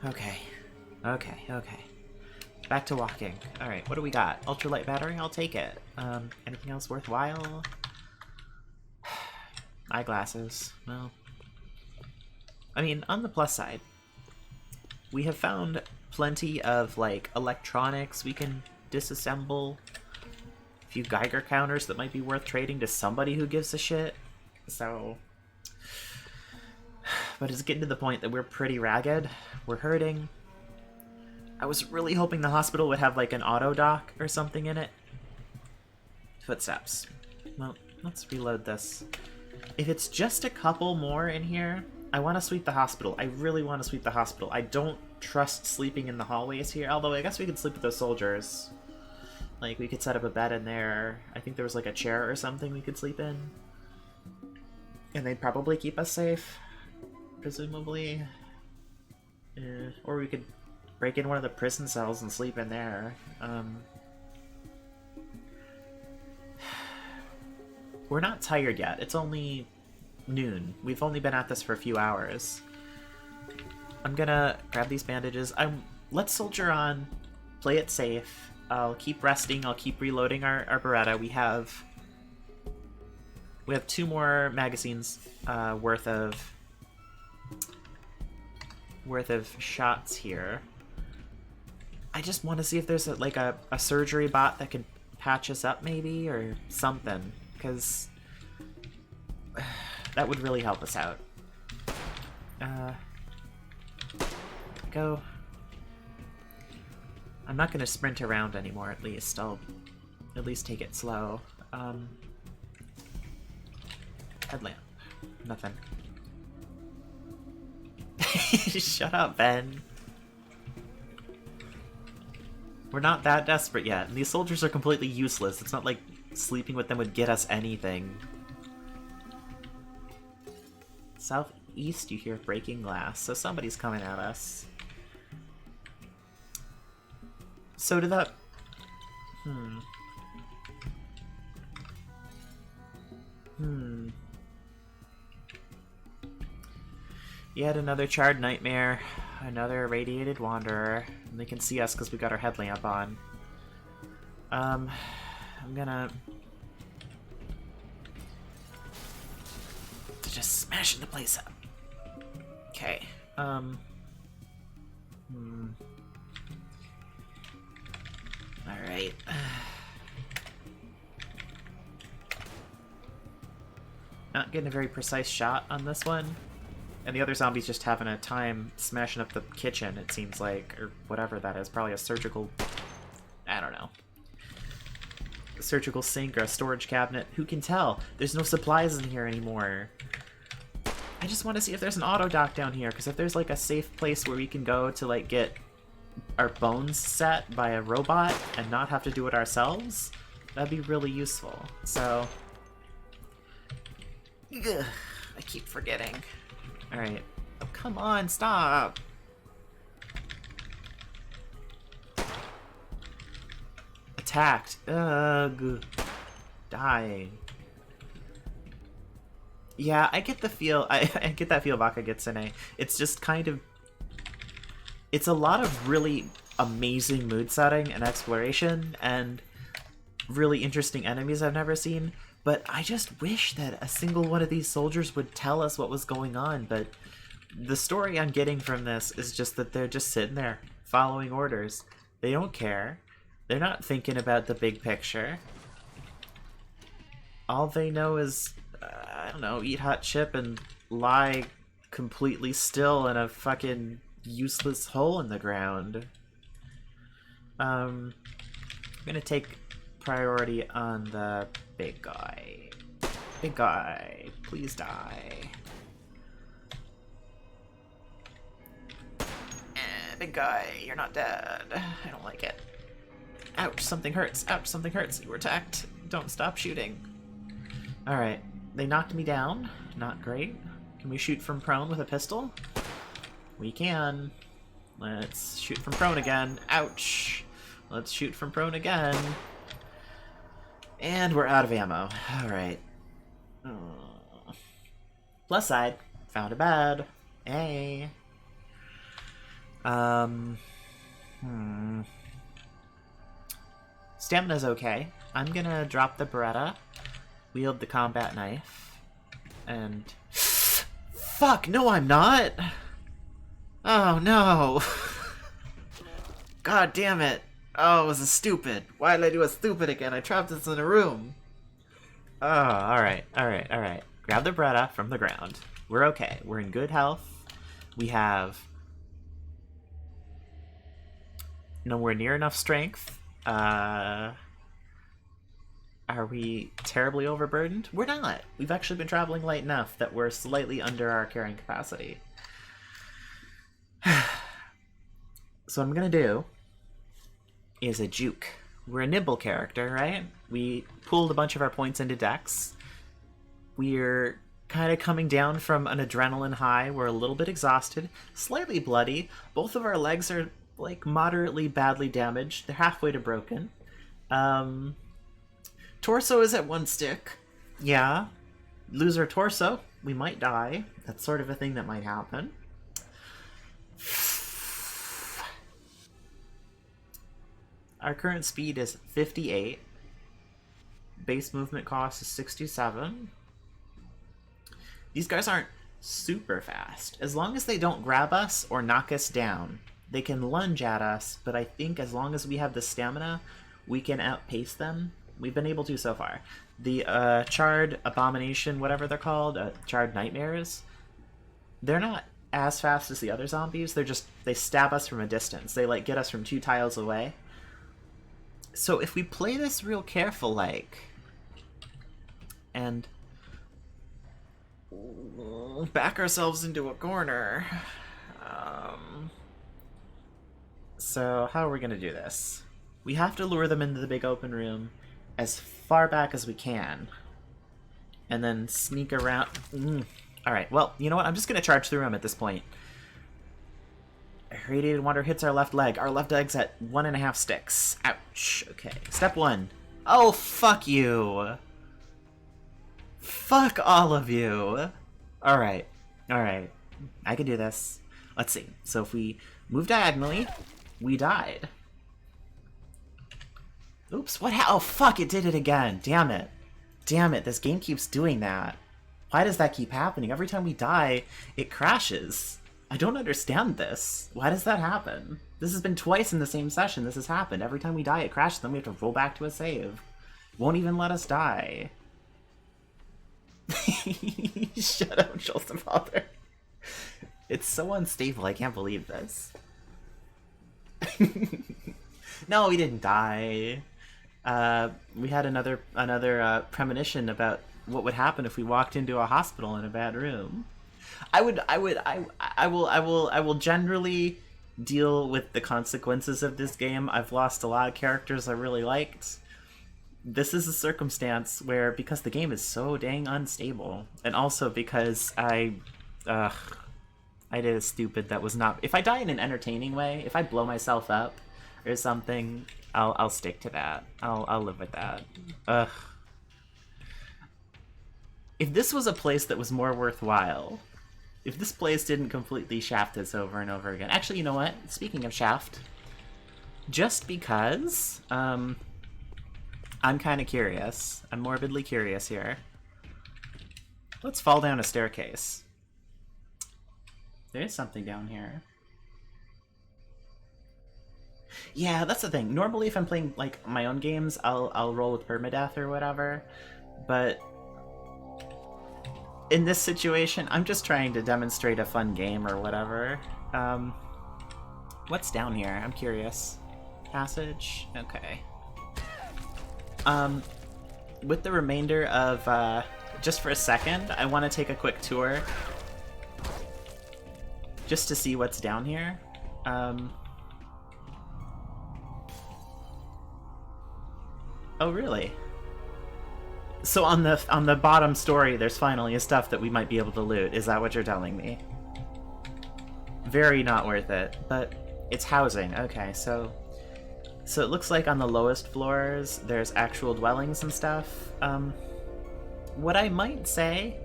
Okay. Back to walking. Alright, what do we got? Ultralight battery? I'll take it. Anything else worthwhile? Eyeglasses. Well... I mean, on the plus side, we have found plenty of, like, electronics we can disassemble. A few Geiger counters that might be worth trading to somebody who gives a shit. So... But it's getting to the point that we're pretty ragged. We're hurting. I was really hoping the hospital would have like an auto dock or something in it. Footsteps. Well, let's reload this. If it's just a couple more in here, I want to sweep the hospital. I really want to sweep the hospital. I don't trust sleeping in the hallways here, although I guess we could sleep with those soldiers. Like, we could set up a bed in there. I think there was like a chair or something we could sleep in. And they'd probably keep us safe. Presumably. Or we could break in one of the prison cells and sleep in there. We're not tired yet. It's only noon. We've only been at this for a few hours. I'm gonna grab these bandages. Let's soldier on. Play it safe. I'll keep resting. I'll keep reloading our Beretta. We have 2 more magazines worth of shots here. I just want to see if there's a surgery bot that can patch us up maybe or something, because that would really help us out. Go. I'm not going to sprint around anymore, at least. I'll at least take it slow. Headlamp. Nothing. Shut up, Ben. We're not that desperate yet, and these soldiers are completely useless. It's not like sleeping with them would get us anything. Southeast, you hear breaking glass, so somebody's coming at us. So did that... Yet another charred nightmare. Another irradiated wanderer. And they can see us because we got our headlamp on. I'm gonna... just smashing the place up. Okay. Alright. Not getting a very precise shot on this one. And the other zombie's just having a time smashing up the kitchen, it seems like. Or whatever that is. Probably a surgical... I don't know. A surgical sink or a storage cabinet. Who can tell? There's no supplies in here anymore. I just want to see if there's an auto dock down here, because if there's like a safe place where we can go to like get our bones set by a robot and not have to do it ourselves, That'd be really useful. So... Ugh, I keep forgetting. Alright. Oh, come on, stop! Attacked. Ugh. Die. Yeah, I get the feel. I get that feel Baka Gitsune. It's just kind of... It's a lot of really amazing mood setting and exploration, and really interesting enemies I've never seen, but I just wish that a single one of these soldiers would tell us what was going on, but the story I'm getting from this is just that they're just sitting there, following orders. They don't care. They're not thinking about the big picture. All they know is, I don't know, eat hot chip and lie completely still in a fucking useless hole in the ground. I'm gonna take priority on the big guy. Big guy, please die. Big guy, you're not dead. I don't like it. Ouch, something hurts. Ouch, something hurts. You were attacked. Don't stop shooting. Alright, they knocked me down. Not great. Can we shoot from prone with a pistol? We can. Let's shoot from prone again. Ouch. Let's shoot from prone again. And we're out of ammo. Alright. Plus side. Found a bed. Hey. Stamina's okay. I'm gonna drop the Beretta, wield the combat knife, and... Fuck! No, I'm not! Oh, no! God damn it! Oh, it was a stupid. Why did I do a stupid again? I trapped us in a room. Oh, alright, alright, alright. Grab the Beretta from the ground. We're okay. We're in good health. We have nowhere near enough strength. Are we terribly overburdened? We're not. We've actually been traveling light enough that we're slightly under our carrying capacity. So what I'm gonna do is a juke. We're a nimble character, right? We pooled a bunch of our points into dex. We're kind of coming down from an adrenaline high. We're a little bit exhausted, slightly bloody. Both of our legs are like moderately badly damaged. They're halfway to broken. Torso is at 1 stick. Yeah. Lose our torso. We might die. That's sort of a thing that might happen. Our current speed is 58. Base movement cost is 67. These guys aren't super fast. As long as they don't grab us or knock us down, they can lunge at us, but I think as long as we have the stamina, we can outpace them. We've been able to so far. The Charred Abomination, whatever they're called, Charred Nightmares, they're not as fast as the other zombies. They stab us from a distance. They like get us from 2 tiles away. So if we play this real careful, like, and back ourselves into a corner. So how are we going to do this? We have to lure them into the big open room as far back as we can. And then sneak around. Alright, well, you know what? I'm just going to charge through them at this point. Radiated Water hits our left leg. Our left leg's at 1.5 sticks. Ouch. Okay. Step 1. Oh, fuck you. Fuck all of you. Alright. Alright. I can do this. Let's see. So if we move diagonally, we died. Oops. What? Oh, fuck. It did it again. Damn it. Damn it. This game keeps doing that. Why does that keep happening? Every time we die, it crashes. I don't understand this. Why does that happen? This has been twice in the same session this has happened. Every time we die, it crashes, then we have to roll back to a save. Won't even let us die. Shut up, Schulzenfather. It's so unstable, I can't believe this. No, we didn't die. We had another premonition about what would happen if we walked into a hospital in a bad room. I will generally deal with the consequences of this game. I've lost a lot of characters I really liked. this is a circumstance where, because the game is so dang unstable, and also because ugh, I did a stupid that was not. If I die in an entertaining way, if I blow myself up or something, I'll stick to that. I'll live with that. Ugh. If this was a place that was more worthwhile, if this place didn't completely shaft us over and over again. Actually, you know what? Speaking of shaft, just because, I'm kind of curious. I'm morbidly curious here. Let's fall down a staircase. There's something down here. Yeah, that's the thing. Normally, if I'm playing like my own games, I'll roll with permadeath or whatever. But in this situation, I'm just trying to demonstrate a fun game or whatever. What's down here? I'm curious. Passage? Okay. With the remainder of, just for a second, I want to take a quick tour. Just to see what's down here. Oh, really? So on the bottom story, there's finally a stuff that we might be able to loot. Is that what you're telling me? Very not worth it, but it's housing. Okay, so it looks like on the lowest floors, there's actual dwellings and stuff. What I might say,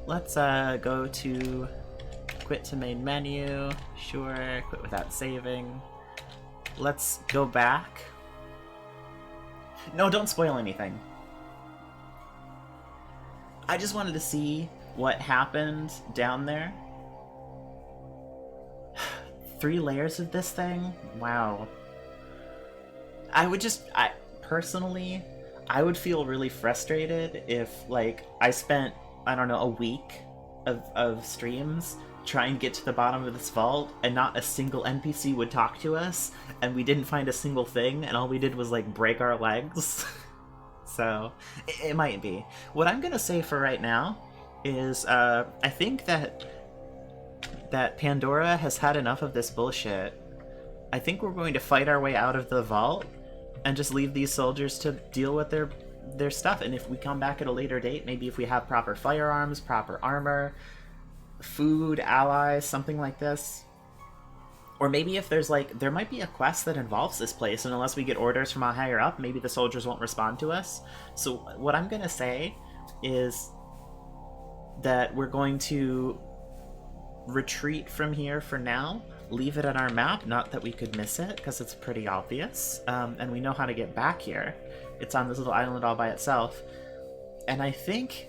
let's go to quit to main menu. Sure, quit without saving. Let's go back. No, don't spoil anything. I just wanted to see what happened down there. 3 layers of this thing? Wow. Personally, I would feel really frustrated if, like, I spent, I don't know, a week of streams trying to get to the bottom of this vault, and not a single NPC would talk to us, and we didn't find a single thing, and all we did was, like, break our legs. So, it might be. What I'm gonna say for right now is, I think that Pandora has had enough of this bullshit. I think we're going to fight our way out of the vault, and just leave these soldiers to deal with their stuff. And if we come back at a later date, maybe if we have proper firearms, proper armor, food, allies, something like this. Or maybe if there's like, there might be a quest that involves this place, and unless we get orders from higher up, maybe the soldiers won't respond to us. So what I'm gonna say is that we're going to retreat from here for now, leave it on our map, not that we could miss it, because it's pretty obvious, and we know how to get back here. It's on this little island all by itself. And I think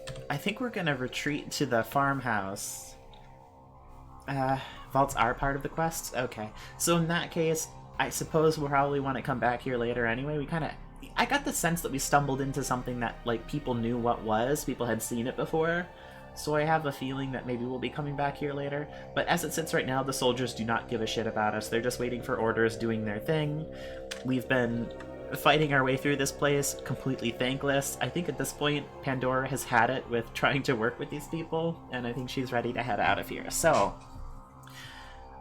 we're gonna retreat to the farmhouse. Vaults are part of the quests? Okay. So in that case, I suppose we'll probably want to come back here later anyway. I got the sense that we stumbled into something that, like, people knew what was, people had seen it before. So I have a feeling that maybe we'll be coming back here later. But as it sits right now, the soldiers do not give a shit about us. They're just waiting for orders, doing their thing. We've been fighting our way through this place, completely thankless. I think at this point, Pandora has had it with trying to work with these people, and I think she's ready to head out of here. So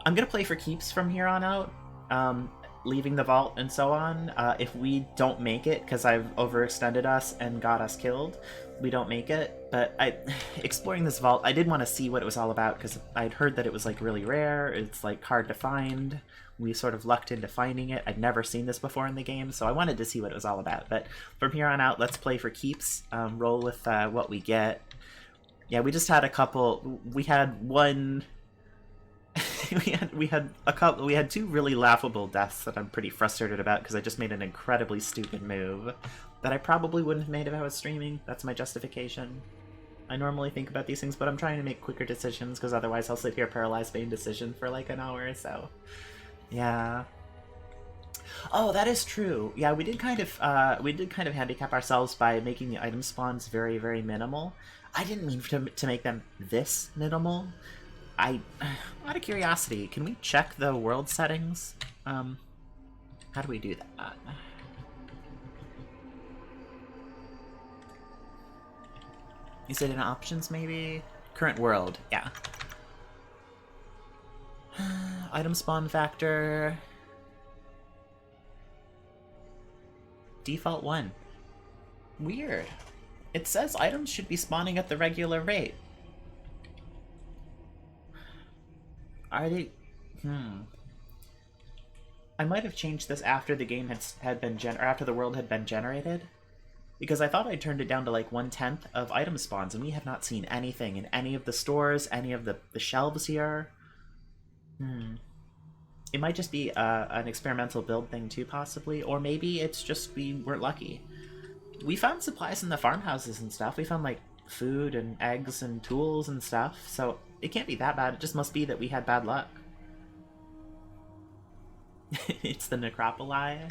I'm gonna play for keeps from here on out, leaving the vault and so on. If we don't make it, because I've overextended us and got us killed, we don't make it. But exploring this vault, I did want to see what it was all about, because I'd heard that it was like really rare, it's like hard to find. We sort of lucked into finding it. I'd never seen this before in the game, so I wanted to see what it was all about. But from here on out, let's play for keeps, roll with what we get. Yeah, we just had a couple, we had one... we had 2 really laughable deaths that I'm pretty frustrated about, because I just made an incredibly stupid move that I probably wouldn't have made if I was streaming. That's my justification. I normally think about these things, but I'm trying to make quicker decisions, because otherwise I'll sit here paralyzed by indecision for like an hour, so... Yeah. Oh, that is true. Yeah, we did kind of handicap ourselves by making the item spawns very, very minimal. I didn't mean to make them this minimal. Out of curiosity, can we check the world settings? How do we do that? Is it in options, maybe? Current world, yeah. Item spawn factor... Default 1. Weird. It says items should be spawning at the regular rate. Are they... I might have changed this after the game had been or after the world had been generated, because I thought I turned it down to like 1/10 of item spawns, and we have not seen anything in any of the stores, any of the shelves here. It might just be an experimental build thing too, possibly, or maybe it's just we weren't lucky. We found supplies in the farmhouses and stuff. We found like food and eggs and tools and stuff, so it can't be that bad. It just must be that we had bad luck. It's the necropoli.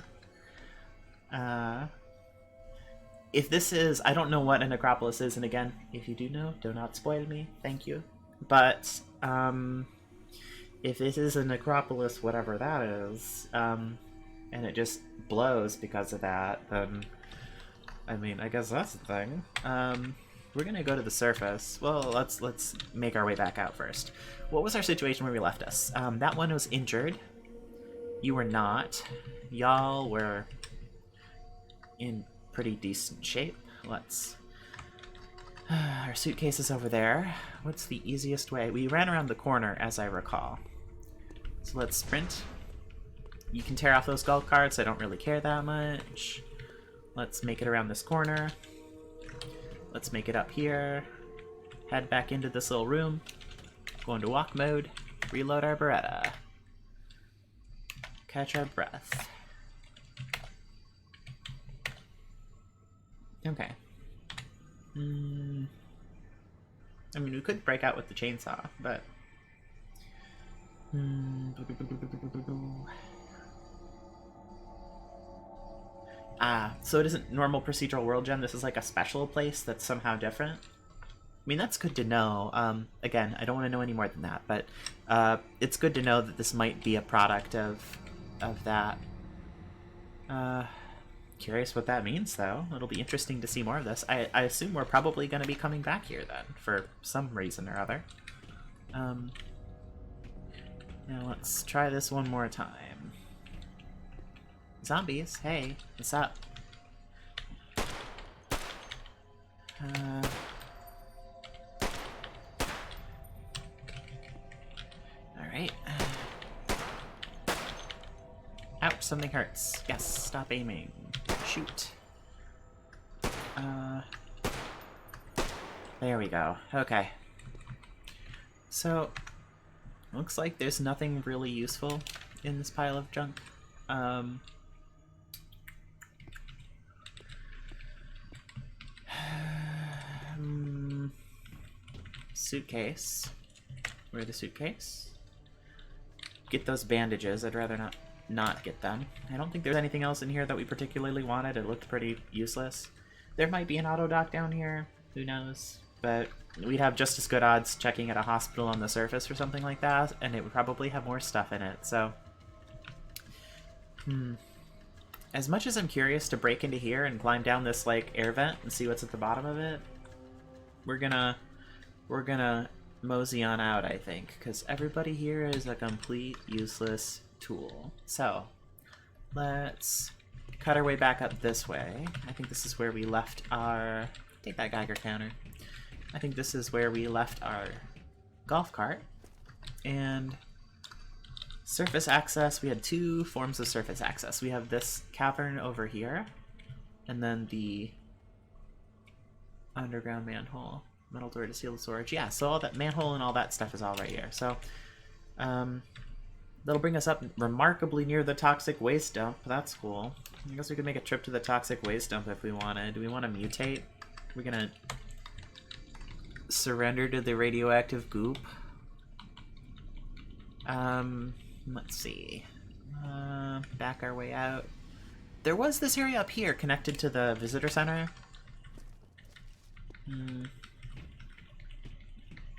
If this is... I don't know what a necropolis is, and again, if you do know, do not spoil me. Thank you. But, if this is a necropolis, whatever that is, and it just blows because of that, then... I mean, I guess that's the thing. We're gonna go to the surface. Well, let's make our way back out first. What was our situation where we left us? That one was injured. You were not. Y'all were in pretty decent shape. Let's... Our suitcase is over there. What's the easiest way? We ran around the corner, as I recall. So let's sprint. You can tear off those golf carts. I don't really care that much. Let's make it around this corner. Let's make it up here. Head back into this little room. Go into walk mode. Reload our Beretta. Catch our breath. Okay. I mean, we could break out with the chainsaw, but... so it isn't normal procedural world gen, this is like a special place that's somehow different? I mean, that's good to know. Again, I don't want to know any more than that, but it's good to know that this might be a product of that. Curious what that means, though. It'll be interesting to see more of this. I assume we're probably going to be coming back here, then, for some reason or other. Now let's try this one more time. Zombies, hey, what's up? Alright. Ouch, something hurts. Yes, stop aiming. Shoot. There we go. Okay. So, looks like there's nothing really useful in this pile of junk. Suitcase. Where's the suitcase? Get those bandages. I'd rather not get them. I don't think there's anything else in here that we particularly wanted. It looked pretty useless. There might be an auto dock down here. Who knows? But we'd have just as good odds checking at a hospital on the surface or something like that, and it would probably have more stuff in it, so... As much as I'm curious to break into here and climb down this, like, air vent and see what's at the bottom of it, we're gonna mosey on out, I think, because everybody here is a complete useless tool. So, let's cut our way back up this way. I think this is where we left our... Take that Geiger counter. I think this is where we left our golf cart. And surface access, we had two forms of surface access. We have this cavern over here, and then the underground manhole. Metal door to seal the storage. Yeah, so all that manhole and all that stuff is all right here. So, that'll bring us up remarkably near the toxic waste dump. That's cool. I guess we could make a trip to the toxic waste dump if we wanted. Do we want to mutate? We're gonna surrender to the radioactive goop. Let's see. Back our way out. There was this area up here connected to the visitor center.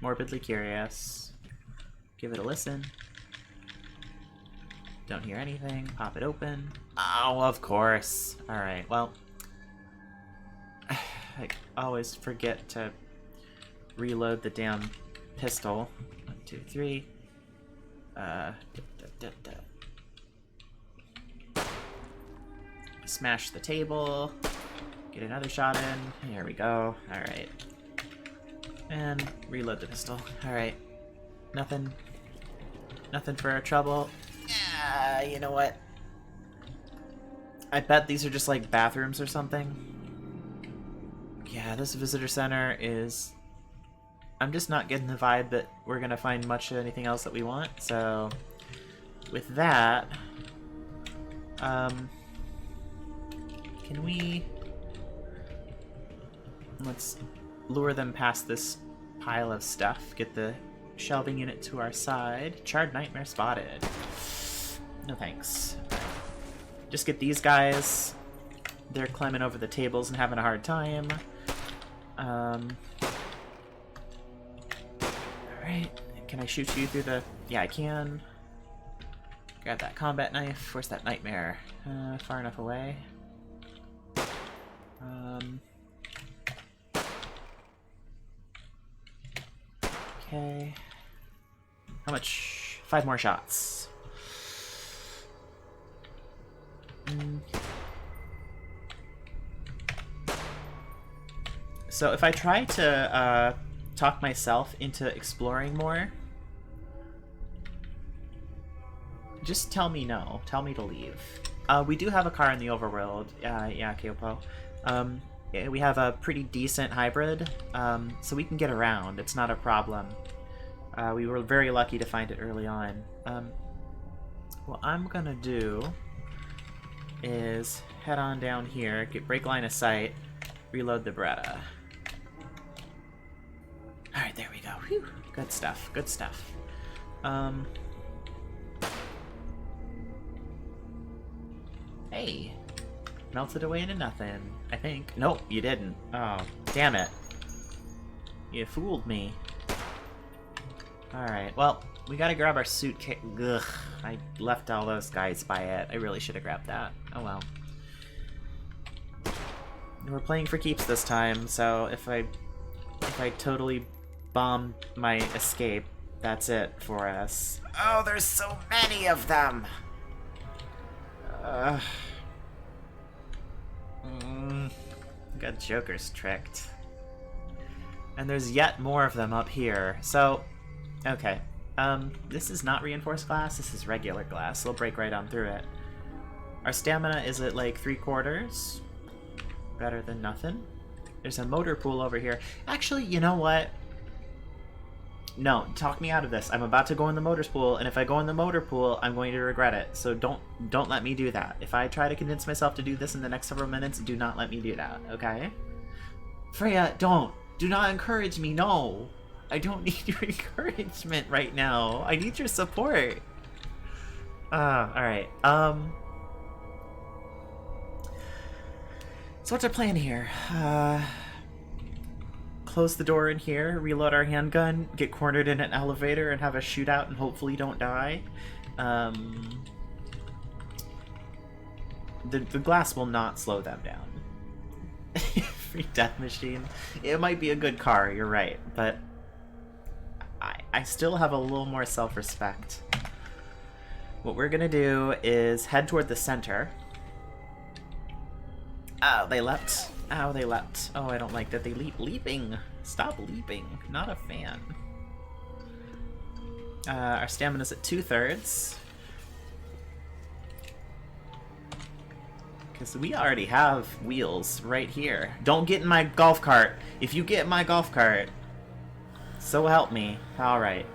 Morbidly curious. Give it a listen. Don't hear anything. Pop it open. Oh, of course. Alright, well. I always forget to reload the damn pistol. 1, 2, 3. Smash the table. Get another shot in. Here we go. Alright. And reload the pistol. Alright. Nothing. Nothing for our trouble. Yeah, you know what? I bet these are just like bathrooms or something. Yeah, this visitor center is... I'm just not getting the vibe that we're gonna find much of anything else that we want, so... With that... Can we... Let's lure them past this pile of stuff. Get the shelving unit to our side. Charred nightmare spotted. No thanks. Just get these guys. They're climbing over the tables and having a hard time. Alright. Can I shoot you through the... Yeah, I can. Grab that combat knife. Where's that nightmare? Far enough away. Okay. How much? 5 more shots. So if I try to talk myself into exploring more, just tell me no. Tell me to leave. We do have a car in the overworld. Yeah, Kyopo. Yeah, we have a pretty decent hybrid, so we can get around. It's not a problem. We were very lucky to find it early on. What I'm gonna do is head on down here, get break line of sight, reload the Beretta. Alright, there we go. Whew. Good stuff, good stuff. Hey, melted away into nothing, I think. Nope, you didn't. Oh, damn it. You fooled me. Alright, well, we gotta grab our suitcase. Ugh, I left all those guys by it. I really should have grabbed that. Oh well. We're playing for keeps this time, so if I totally bomb my escape, that's it for us. Oh, there's so many of them! Got Joker's tricked. And there's yet more of them up here. So, okay. This is not reinforced glass, this is regular glass. They'll break right on through it. Our stamina is at like 3/4. Better than nothing. There's a motor pool over here. Actually, you know what? No, talk me out of this. I'm about to go in the motor pool, and if I go in the motor pool, I'm going to regret it. So don't let me do that. If I try to convince myself to do this in the next several minutes, do not let me do that, okay? Freya, don't. Do not encourage me, no. I don't need your encouragement right now. I need your support. Alright. So what's our plan here? Close the door in here, reload our handgun, get cornered in an elevator, and have a shootout and hopefully don't die. The glass will not slow them down. Free death machine. It might be a good car, you're right, but I still have a little more self-respect. What we're gonna do is head toward the center. Oh, they leapt. Oh, they leapt. Oh, I don't like that they leap. Leaping! Stop leaping. Not a fan. Our stamina's at 2/3. Because we already have wheels right here. Don't get in my golf cart. If you get in my golf cart, so help me. Alright.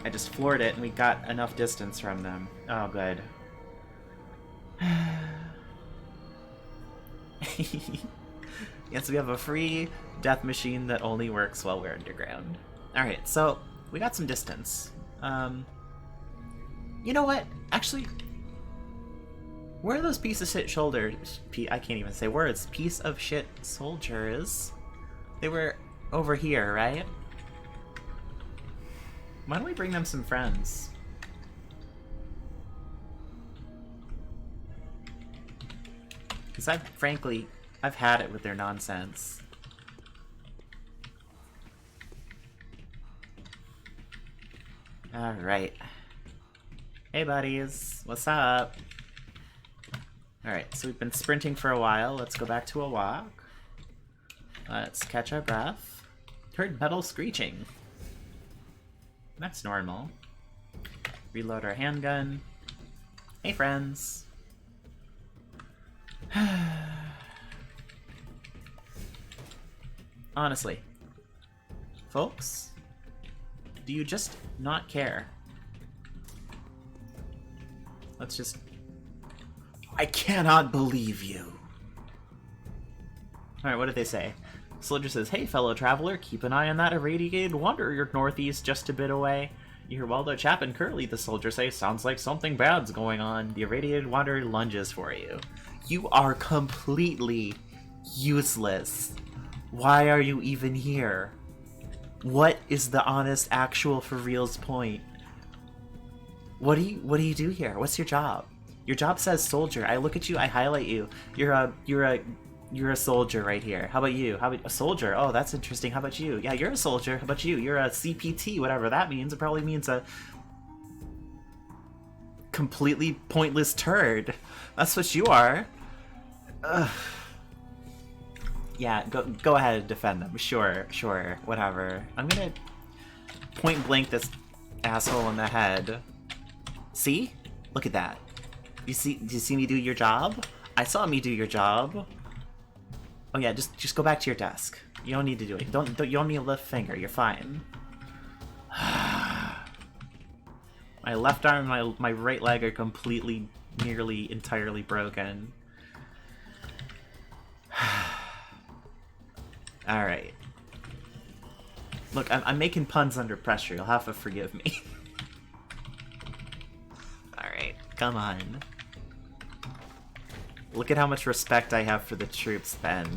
I just floored it and we got enough distance from them. Oh, good. Yes, we have a free death machine that only works while we're underground. Alright, so we got some distance. You know what? Actually, where are those piece of shit shoulders? I can't even say words. Piece of shit soldiers. They were over here, right? Why don't we bring them some friends? Because I've had it with their nonsense. Alright. Hey buddies, what's up? Alright, so we've been sprinting for a while. Let's go back to a walk. Let's catch our breath. Heard metal screeching. That's normal. Reload our handgun. Hey, friends. Honestly, folks, do you just not care? Let's just... I cannot believe you. Alright, what did they say? Soldier says, hey, fellow traveler, keep an eye on that irradiated wanderer northeast just a bit away. You hear Waldo, Chap, and Curly, the soldier say, sounds like something bad's going on. The irradiated wanderer lunges for you. You are completely useless. Why are you even here? What is the honest, actual, for real's point? What do you do here? What's your job? Your job says soldier. I look at you, I highlight you. You're a soldier right here. How about you? How about a soldier? Oh, that's interesting. How about you? Yeah, you're a soldier. How about you? You're a CPT, whatever that means. It probably means a completely pointless turd. That's what you are. Ugh. Yeah, go ahead and defend them. Sure, whatever. I'm gonna point blank this asshole in the head. See? Look at that. Do you see me do your job? I saw me do your job. Oh yeah, just go back to your desk. You don't need to do it. You don't need to lift a finger. You're fine. My left arm and my right leg are completely, nearly entirely broken. Alright. Look, I'm making puns under pressure. You'll have to forgive me. Alright, come on. Look at how much respect I have for the troops, Ben.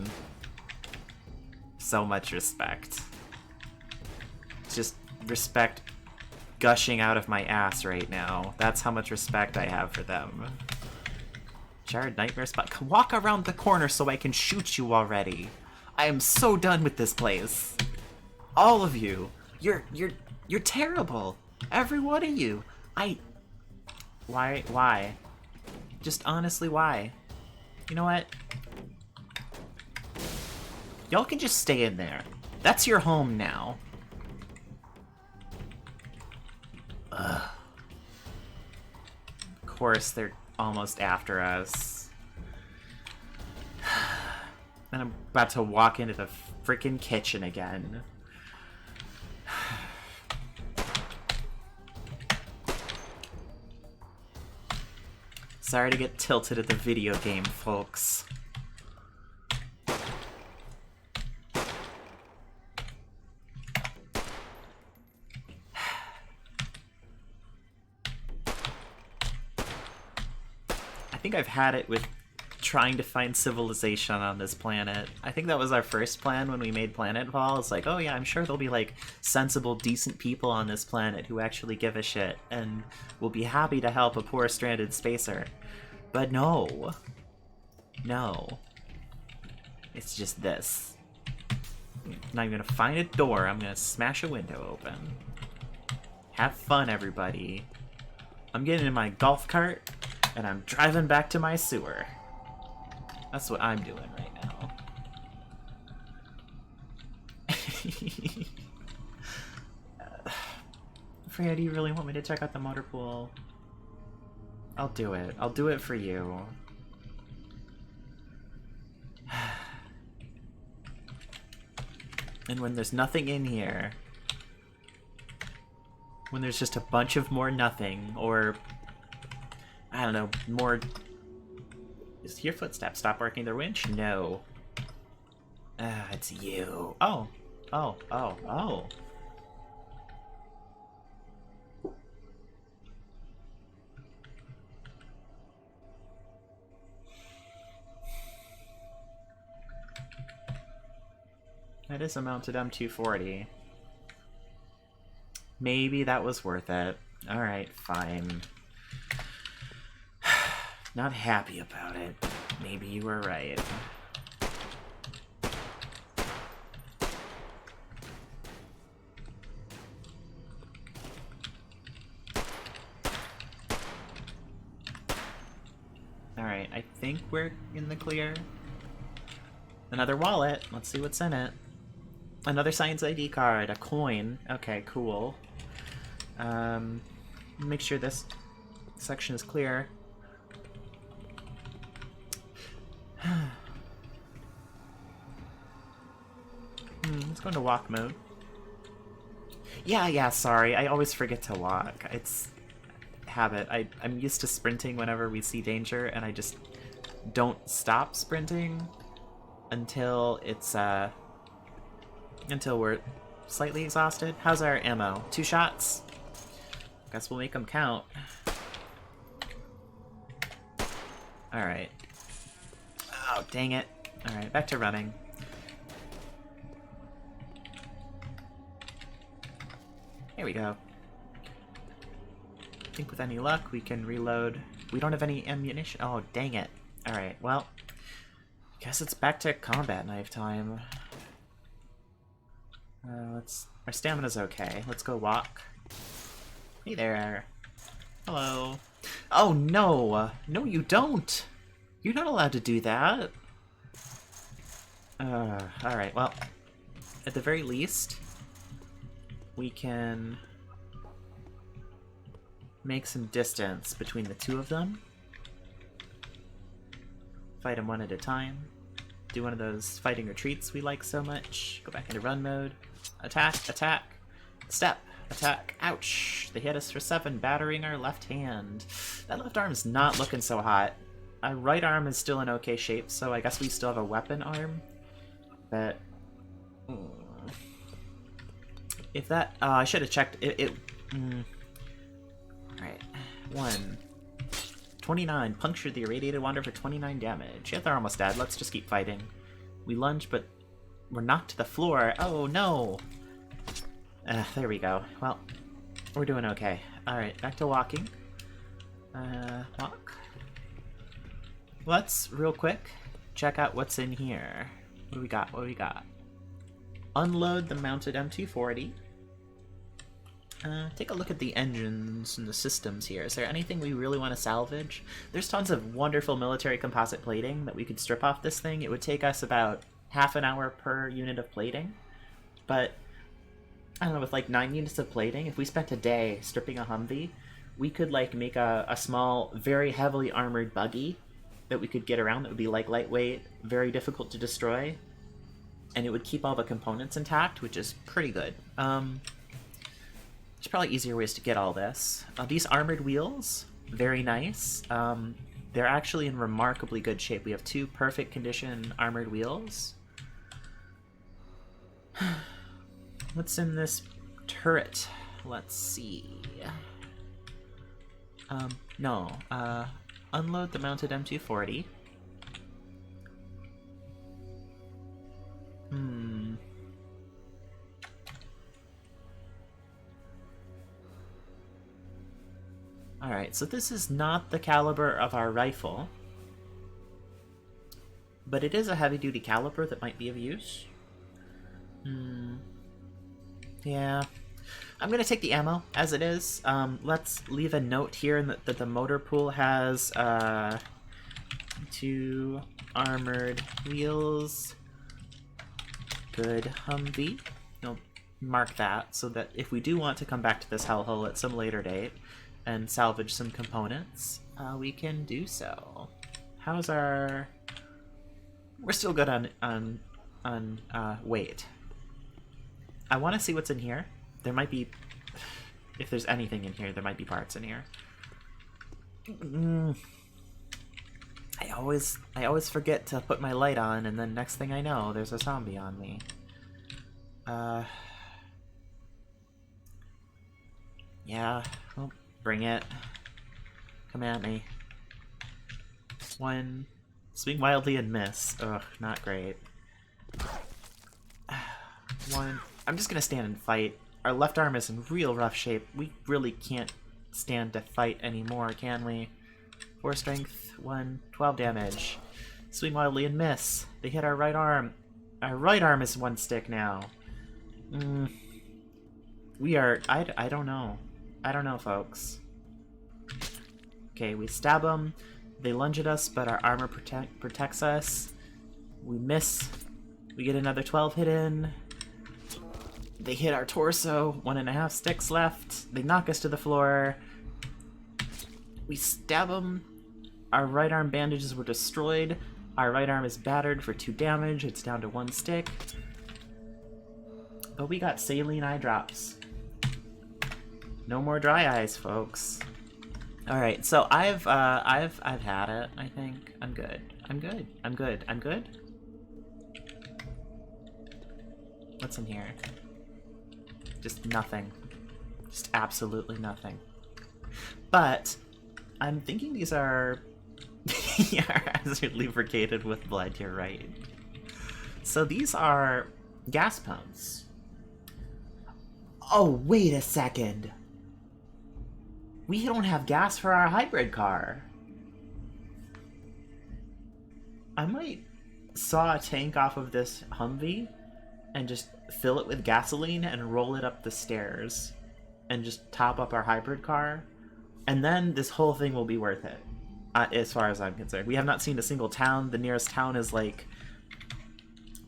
So much respect. Just respect gushing out of my ass right now. That's how much respect I have for them. Jared Nightmare Spot. Walk around the corner so I can shoot you already. I am so done with this place. All of you. You're terrible. Every one of you. Why? Just honestly, why? You know what? Y'all can just stay in there. That's your home now. Ugh. Of course, they're almost after us. And I'm about to walk into the freaking kitchen again. Sorry to get tilted at the video game, folks. I think I've had it with trying to find civilization on this planet. I think that was our first plan when we made Planetfall. It's like, oh yeah, I'm sure there'll be like sensible, decent people on this planet who actually give a shit and will be happy to help a poor stranded spacer. But no. No. It's just this. I'm not gonna find a door, I'm gonna smash a window open. Have fun, everybody. I'm getting in my golf cart, and I'm driving back to my sewer. That's what I'm doing right now. Freya, do you really want me to check out the motor pool? I'll do it. I'll do it for you. And when there's nothing in here, when there's just a bunch of more nothing, or I don't know, more... Is your footsteps stop working their winch? No. It's you. Oh. That is a mounted M240. Maybe that was worth it. Alright, fine. Not happy about it. Maybe you were right. Alright, I think we're in the clear. Another wallet. Let's see what's in it. Another science ID card. A coin. Okay, cool. Make sure this section is clear. Let's go into walk mode. Yeah, sorry. I always forget to walk. It's habit. I'm used to sprinting whenever we see danger, and I just don't stop sprinting until it's, until we're slightly exhausted. How's our ammo? 2 shots? Guess we'll make them count. Alright. Oh, dang it. Alright, back to running. Here we go. I think with any luck we can reload. We don't have any ammunition. Oh, dang it. Alright, well, guess it's back to combat knife time. Our stamina's okay. Let's go walk. Hey there. Hello. Oh, no! No, you don't! You're not allowed to do that! Alright, well, at the very least, we can make some distance between the two of them. Fight them one at a time. Do one of those fighting retreats we like so much. Go back into run mode. Attack, attack, step, attack. Ouch! They hit us for 7, battering our left hand. That left arm's not looking so hot. Our right arm is still in okay shape, so I guess we still have a weapon arm. But if that, I should have checked it. Alright, 29. Punctured the irradiated wander for 29 damage. Yeah, they're almost dead. Let's just keep fighting. We lunge, but we're knocked to the floor. Oh no! There we go. Well, we're doing okay. Alright, back to walking. Walk. Let's, real quick, check out what's in here. What do we got? What do we got? Unload the mounted M240. Take a look at the engines and the systems here. Is there anything we really want to salvage? There's tons of wonderful military composite plating that we could strip off this thing. It would take us about half an hour per unit of plating. But, I don't know, with like 9 units of plating, if we spent a day stripping a Humvee, we could like make a small, very heavily armored buggy that we could get around that would be like lightweight, very difficult to destroy, and it would keep all the components intact, which is pretty good. There's probably easier ways to get all this. These armored wheels, very nice. They're actually in remarkably good shape. We have 2 perfect condition armored wheels. What's in this turret? Let's see. No. Unload the mounted M240. Alright, so this is not the caliber of our rifle, but it is a heavy-duty caliber that might be of use. Yeah. I'm going to take the ammo as it is. Let's leave a note here that the motor pool has 2 armored wheels. Good Humvee. You'll mark that so that if we do want to come back to this hellhole at some later date and salvage some components, we can do so. How's our... We're still good on weight. I want to see what's in here. There might be... If there's anything in here, there might be parts in here. I always forget to put my light on, and then next thing I know, there's a zombie on me. Yeah, well, bring it. Come at me. 1. Swing wildly and miss. Ugh, not great. 1. I'm just gonna stand and fight. Our left arm is in real rough shape. We really can't stand to fight anymore, can we? 4 strength, 1, 12 damage. Swing wildly and miss. They hit our right arm. Our right arm is 1 stick now. We are... I don't know. I don't know, folks. Okay, we stab them. They lunge at us, but our armor protects us. We miss. We get another 12 hit in. They hit our torso. 1.5 sticks left. They knock us to the floor. We stab them. Our right arm bandages were destroyed. Our right arm is battered for 2 damage. It's down to 1 stick. But we got saline eye drops. No more dry eyes, folks. All right, so I've had it. I think I'm good. I'm good. I'm good. I'm good. What's in here? Just nothing. Just absolutely nothing. But I'm thinking these are as you're lubricated with blood. You're right. So these are gas pumps. Oh, wait a second. We don't have gas for our hybrid car. I might saw a tank off of this Humvee and just fill it with gasoline and roll it up the stairs and just top up our hybrid car. And then this whole thing will be worth it, as far as I'm concerned. We have not seen a single town. The nearest town is like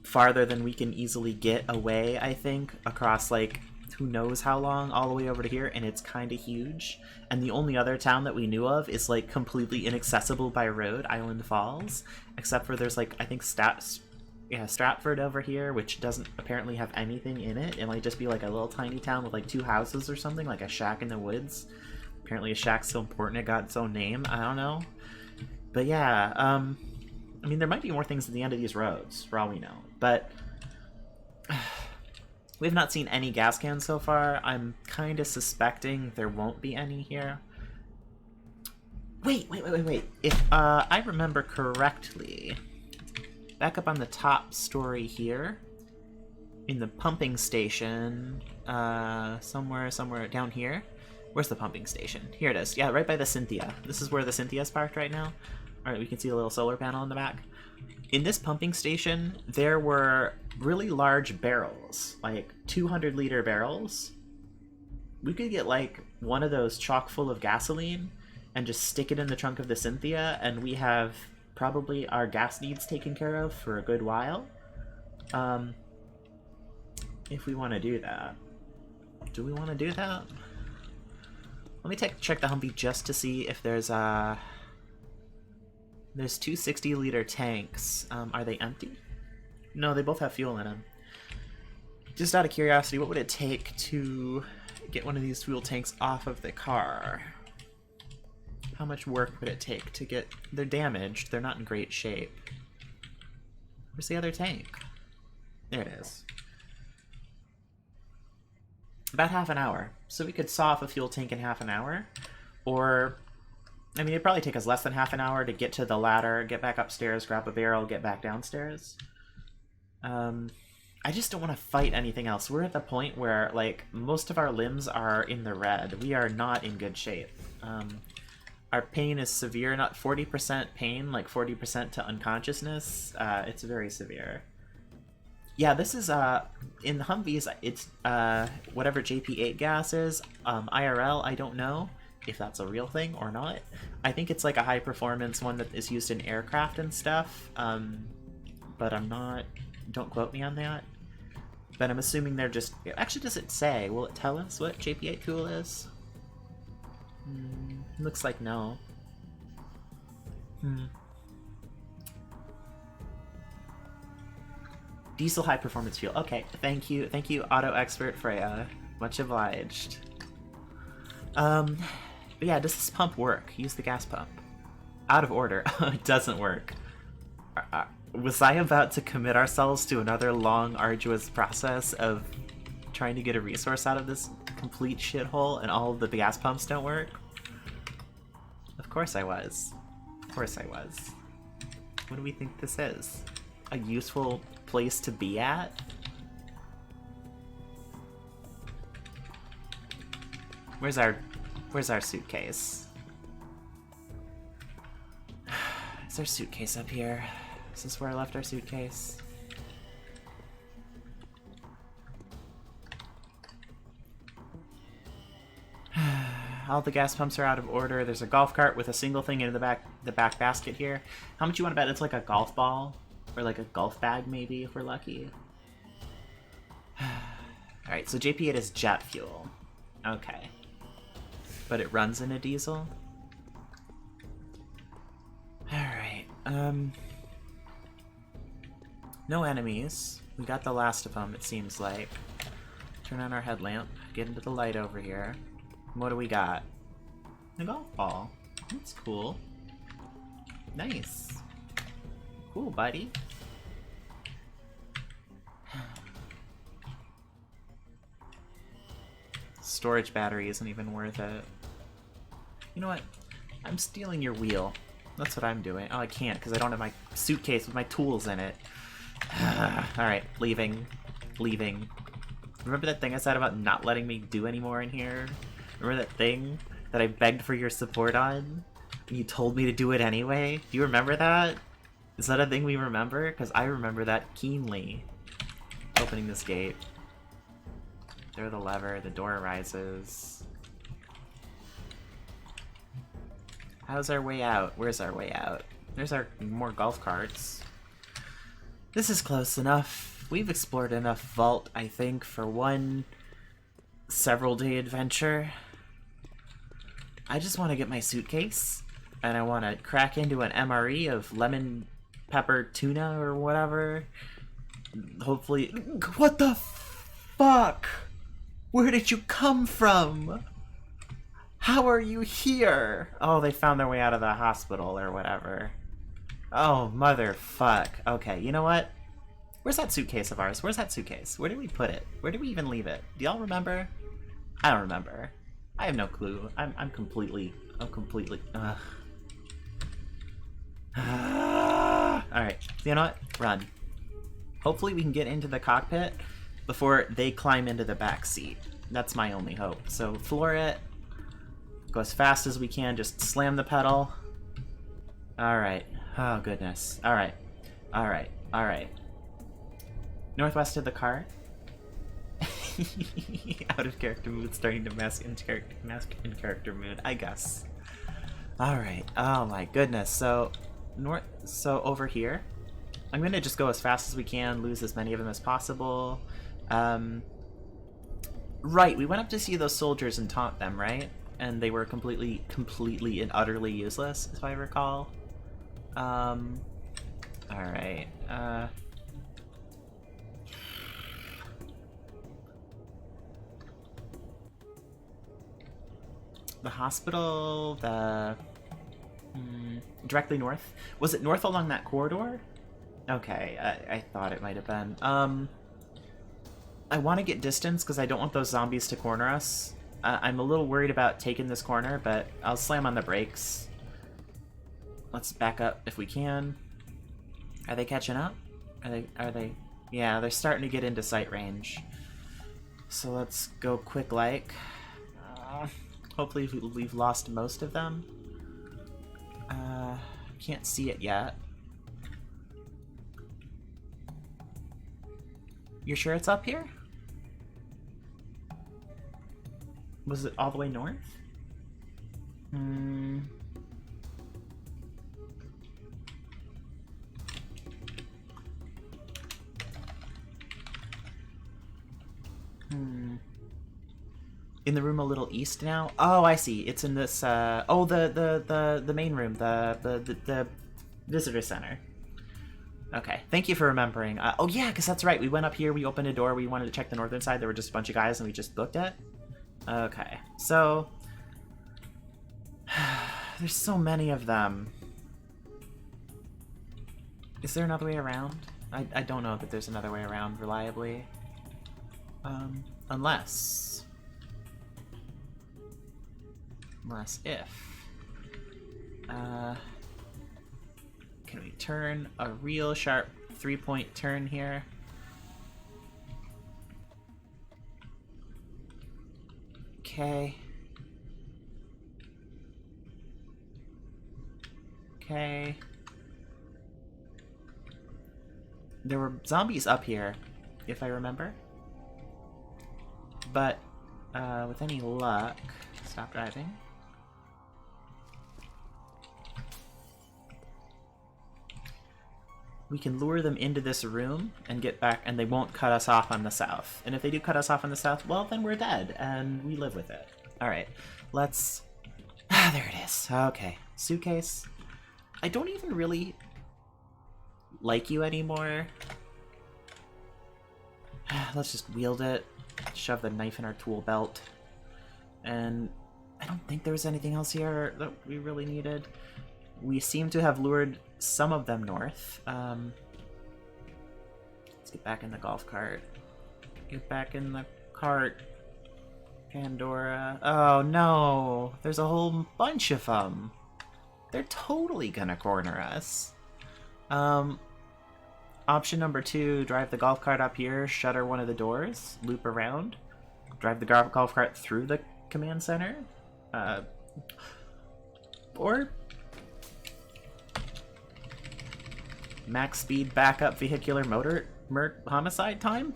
farther than we can easily get away, I think, across like who knows how long, all the way over to here, and it's kind of huge. And the only other town that we knew of is like completely inaccessible by road, Island Falls, except for there's like, I think Stratford over here, which doesn't apparently have anything in it. It might just be like a little tiny town with like 2 houses or something, like a shack in the woods. Apparently a shack's so important it got its own name. I don't know. But yeah, I mean, there might be more things at the end of these roads, for all we know. But we have not seen any gas cans so far. I'm kind of suspecting there won't be any here. Wait. If I remember correctly, back up on the top story here, in the pumping station, somewhere down here. Where's the pumping station? Here it is. Yeah, right by the Cynthia. This is where the Cynthia's parked right now. Alright, we can see a little solar panel in the back. In this pumping station, there were really large barrels, like 200-liter barrels. We could get like one of those chock full of gasoline and just stick it in the trunk of the Cynthia, and we have probably our gas needs taken care of for a good while. If we want to do that. Do we want to do that? Let me check the Humvee just to see if there's 2 60-liter tanks. Are they empty? No, they both have fuel in them. Just out of curiosity, what would it take to get one of these fuel tanks off of the car? How much work would it take to get... They're damaged. They're not in great shape. Where's the other tank? There it is. About half an hour. So we could saw off a fuel tank in half an hour. Or, I mean, it'd probably take us less than half an hour to get to the ladder, get back upstairs, grab a barrel, get back downstairs. I just don't want to fight anything else. We're at the point where, like, most of our limbs are in the red. We are not in good shape. Our pain is severe, not 40% pain, like 40% to unconsciousness. It's very severe. Yeah, this is, in the Humvees, it's, whatever JP8 gas is. IRL, I don't know if that's a real thing or not. I think it's like a high-performance one that is used in aircraft and stuff, but I'm not... Don't quote me on that. But I'm assuming they're just... Actually, does it say? Will it tell us what JP8 fuel is? Looks like no. Diesel high performance fuel. Okay, thank you, Auto Expert Freya. Much obliged. But yeah, does this pump work? Use the gas pump. Out of order. It doesn't work. Was I about to commit ourselves to another long, arduous process of trying to get a resource out of this complete shithole and all of the gas pumps don't work? Of course I was. Of course I was. What do we think this is? A useful place to be at? Where's our suitcase? Is our suitcase up here? Is this where I left our suitcase? All the gas pumps are out of order. There's a golf cart with a single thing in the back basket here. How much you want to bet it's like a golf ball? Or like a golf bag, maybe, if we're lucky. Alright, so JP8 is jet fuel. Okay. But it runs in a diesel? Alright, no enemies. We got the last of them, it seems like. Turn on our headlamp, get into the light over here. What do we got? A golf ball. That's cool. Nice. Cool, buddy. Storage battery isn't even worth it. You know what? I'm stealing your wheel. That's what I'm doing. Oh, I can't because I don't have my suitcase with my tools in it. Alright, leaving. Leaving. Remember that thing I said about not letting me do any more in here? Remember that thing that I begged for your support on? And you told me to do it anyway? Do you remember that? Is that a thing we remember? Because I remember that keenly. Opening this gate. Throw the lever, the door rises. How's our way out? Where's our way out? There's our more golf carts. This is close enough. We've explored enough vault, I think, for one several-day adventure. I just want to get my suitcase, and I want to crack into an MRE of lemon pepper tuna or whatever. Hopefully... What the fuck? Where did you come from? How are you here? Oh, they found their way out of the hospital or whatever. Oh, motherfuck. Okay, you know what? Where's that suitcase of ours? Where's that suitcase? Where did we put it? Where did we even leave it? Do y'all remember? I don't remember. I have no clue. I'm completely... Ugh. Alright, you know what? Run. Hopefully we can get into the cockpit before they climb into the back seat. That's my only hope. So floor it. Go as fast as we can. Just slam the pedal. Alright. Oh, goodness. Alright. Alright. Alright. Northwest of the car. Out of character mood, starting to mask in character mood, I guess. Alright. Oh my goodness. So over here. I'm gonna just go as fast as we can, lose as many of them as possible. Right, we went up to see those soldiers and taunt them, right? And they were completely and utterly useless, if I recall. Alright. The hospital, directly north? Was it north along that corridor? Okay, I thought it might have been. I want to get distance because I don't want those zombies to corner us. I'm a little worried about taking this corner, but I'll slam on the brakes. Let's back up if we can. Are they catching up? Are they? Yeah, they're starting to get into sight range. So let's go quick like. Hopefully we've lost most of them. Can't see it yet. You're sure it's up here? Was it all the way north? In the room a little east now? Oh, I see. It's in this, oh, the main room, the visitor center. Okay, thank you for remembering. Oh yeah, because that's right. We went up here, we opened a door, we wanted to check the northern side. There were just a bunch of guys and we just booked it. Okay, so... There's so many of them. Is there another way around? I don't know that there's another way around reliably. Unless if... can we turn a real sharp 3-point turn here? Okay. Okay. There were zombies up here, if I remember. But, with any luck... Stop driving. we can lure them into this room and get back, and they won't cut us off on the south. And if they do cut us off on the south, well, then we're dead, and we live with it. Alright, let's... Ah, there it is. Okay. Suitcase. I don't even really like you anymore. Let's just wield it, shove the knife in our tool belt, and I don't think there was anything else here that we really needed. We seem to have lured some of them north. Let's get back in the golf cart. Get back in the cart, Pandora. Oh no, there's a whole bunch of them. They're totally gonna corner us. Option number 2, drive the golf cart up here, shutter one of the doors, loop around, drive the golf cart through the command center, or max speed backup vehicular motor homicide time?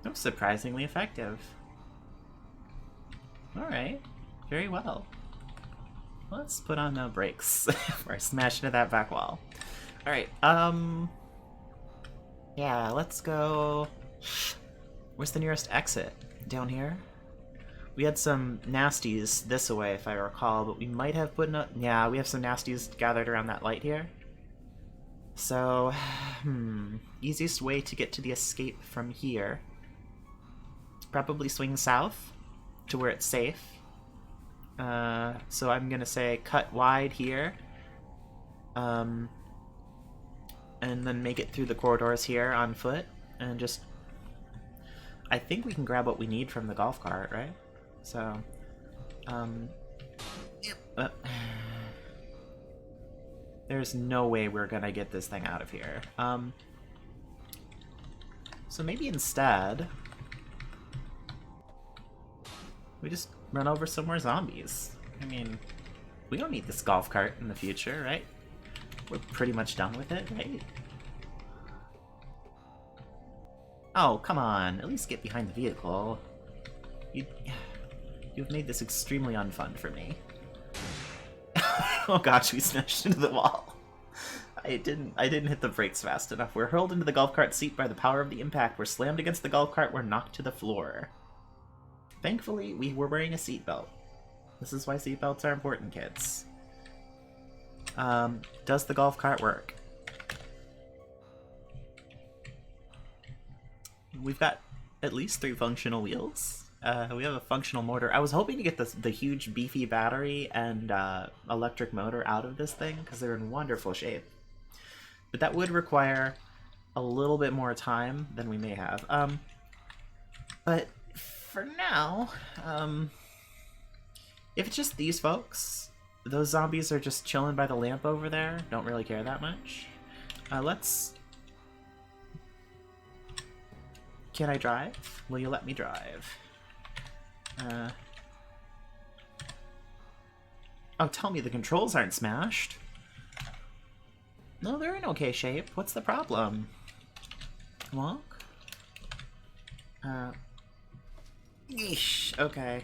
That was surprisingly effective. Alright, very well. Let's put on no brakes before I smash into that back wall. Alright, yeah, let's go... Where's the nearest exit? Down here? We had some nasties this way, if I recall, but we might have put in yeah, we have some nasties gathered around that light here. So, easiest way to get to the escape from here. Probably swing south to where it's safe. So I'm gonna say cut wide here, and then make it through the corridors here on foot, and just... I think we can grab what we need from the golf cart, right? So, there's no way we're gonna get this thing out of here. So maybe instead, we just run over some more zombies. I mean, we don't need this golf cart in the future, right? We're pretty much done with it, right? Oh, come on. At least get behind the vehicle. You've made this extremely unfun for me. Oh gosh, we smashed into the wall. I didn't hit the brakes fast enough. We're hurled into the golf cart seat by the power of the impact. We're slammed against the golf cart. We're knocked to the floor. Thankfully, we were wearing a seatbelt. This is why seatbelts are important, kids. Does the golf cart work? We've got at least 3 functional wheels. We have a functional motor. I was hoping to get the huge beefy battery and electric motor out of this thing, because they're in wonderful shape. But that would require a little bit more time than we may have. But for now, if it's just these folks, those zombies are just chilling by the lamp over there, don't really care that much. Let's... Can I drive? Will you let me drive? Oh, tell me the controls aren't smashed. No, they're in okay shape. What's the problem? Walk? Yeesh, okay.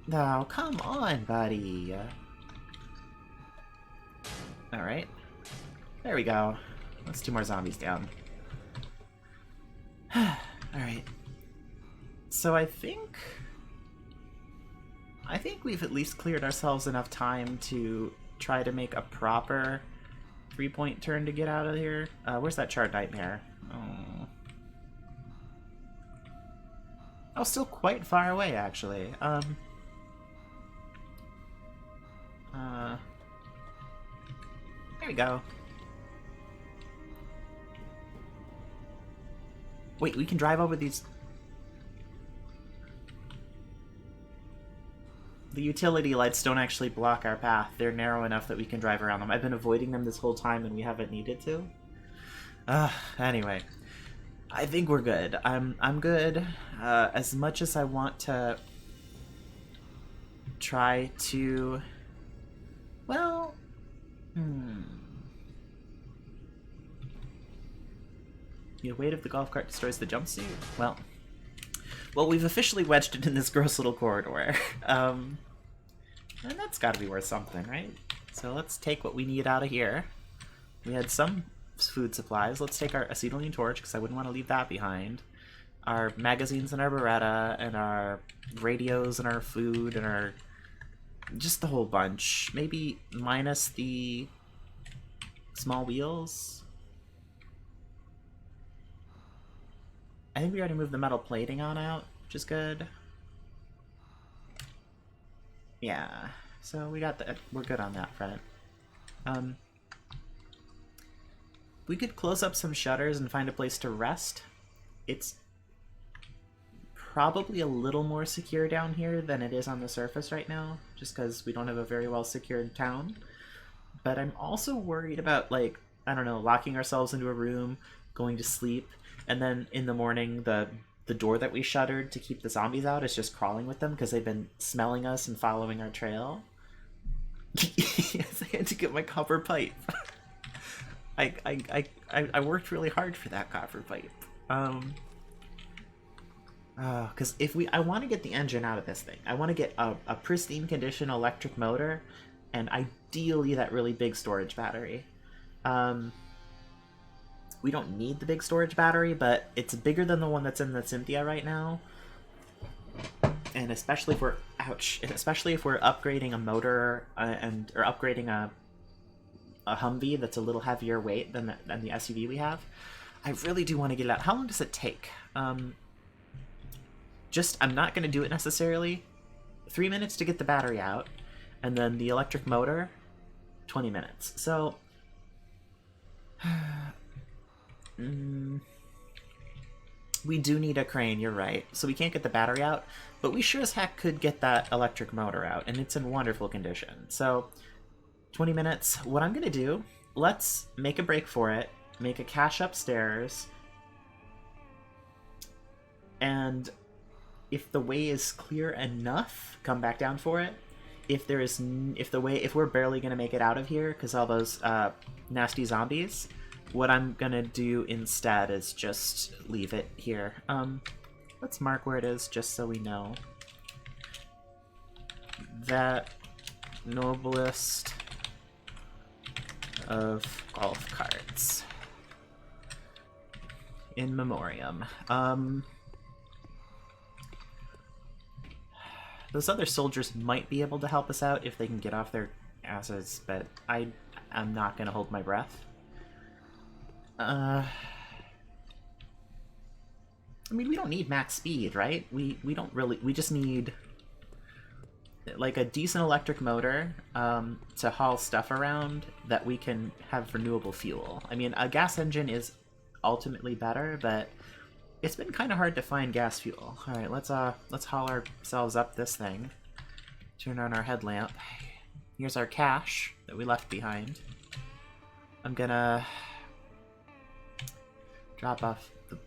No, come on, buddy. Alright. There we go. Let's 2 more zombies down. Alright. So I think we've at least cleared ourselves enough time to try to make a proper 3-point turn to get out of here. Where's that charred nightmare? Oh, still quite far away, actually. There we go. Wait, we can drive over these... The utility lights don't actually block our path. They're narrow enough that we can drive around them. I've been avoiding them this whole time and we haven't needed to. Anyway. I think we're good. I'm good. As much as I want to try to... Well... The weight of the golf cart destroys the jumpsuit? Well, we've officially wedged it in this gross little corridor. And that's got to be worth something, right? So let's take what we need out of here. We had some food supplies. Let's take our acetylene torch, because I wouldn't want to leave that behind. Our magazines and our Beretta, and our radios and our food, and our... just the whole bunch. Maybe minus the small wheels. I think we already moved the metal plating on out, which is good. Yeah, so we got that. We're good on that front. We could close up some shutters and find a place to rest. It's probably a little more secure down here than it is on the surface right now, just because we don't have a very well secured town. But I'm also worried about, like, I don't know, locking ourselves into a room, going to sleep, and then in the morning the door that we shuttered to keep the zombies out is just crawling with them because they've been smelling us and following our trail. Yes, I had to get my copper pipe. I worked really hard for that copper pipe. Because I want to get the engine out of this thing. I want to get a pristine condition electric motor, and ideally that really big storage battery. We don't need the big storage battery, but it's bigger than the one that's in the Cynthia right now. And especially if we're upgrading a motor or upgrading a Humvee that's a little heavier weight than the SUV we have, I really do want to get it out. How long does it take? I'm not going to do it necessarily. 3 minutes to get the battery out, and then the electric motor, 20 minutes. So, we do need a crane, you're right. So we can't get the battery out, but we sure as heck could get that electric motor out, and it's in wonderful condition. So, 20 minutes. What I'm going to do, let's make a break for it, make a cache upstairs, and if the way is clear enough, come back down for it. If we're barely gonna make it out of here because all those nasty zombies, what I'm gonna do instead is just leave it here. Let's mark where it is just so we know. That noblest of golf carts. In memoriam. Those other soldiers might be able to help us out if they can get off their asses, but I'm not going to hold my breath. I mean, we don't need max speed, right? We don't really... We just need, like, a decent electric motor to haul stuff around that we can have renewable fuel. I mean, a gas engine is ultimately better, but it's been kind of hard to find gas fuel. All right, let's haul ourselves up this thing. Turn on our headlamp. Here's our cache that we left behind. I'm gonna drop off the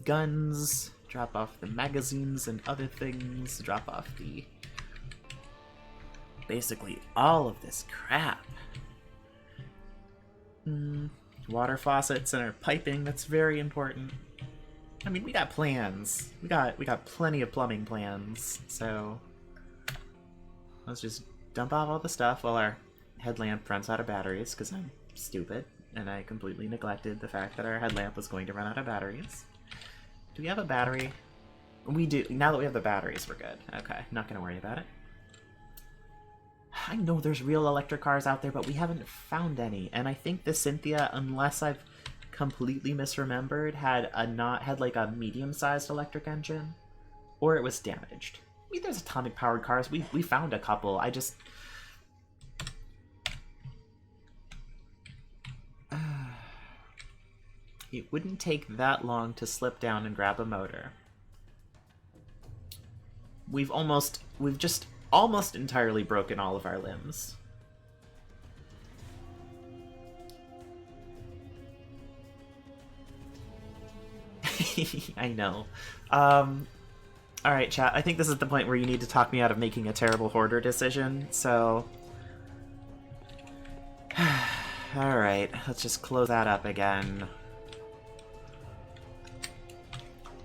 guns, drop off the magazines and other things, drop off the... basically all of this crap. Water faucets and our piping, that's very important. I mean, we got plans. We got plenty of plumbing plans, so let's just dump off all the stuff while our headlamp runs out of batteries, because I'm stupid, and I completely neglected the fact that our headlamp was going to run out of batteries. Do we have a battery? We do. Now that we have the batteries, we're good. Okay, not going to worry about it. I know there's real electric cars out there, but we haven't found any, and I think the Cynthia, unless I've completely misremembered, had like a medium-sized electric engine, or it was damaged. I mean, there's atomic powered cars. We found a couple. I just it wouldn't take that long to slip down and grab a motor. We've just almost entirely broken all of our limbs. I know. Alright, chat. I think this is the point where you need to talk me out of making a terrible hoarder decision, so... Alright, let's just close that up again.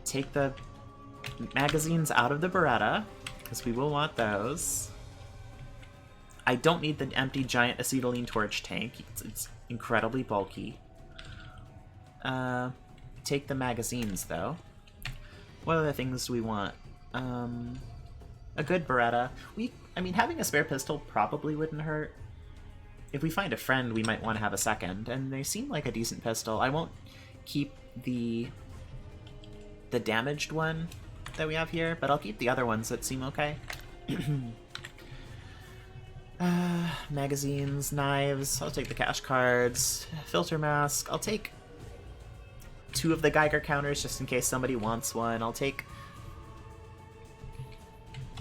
Take the magazines out of the Beretta, because we will want those. I don't need the empty giant acetylene torch tank. It's incredibly bulky. Take the magazines, though. What other things do we want? A good Beretta. I mean, having a spare pistol probably wouldn't hurt. If we find a friend, we might want to have a second, and they seem like a decent pistol. I won't keep the damaged one that we have here, but I'll keep the other ones that seem okay. Magazines, knives, I'll take the cash cards, filter mask, I'll take 2 of the Geiger counters just in case somebody wants one. I'll take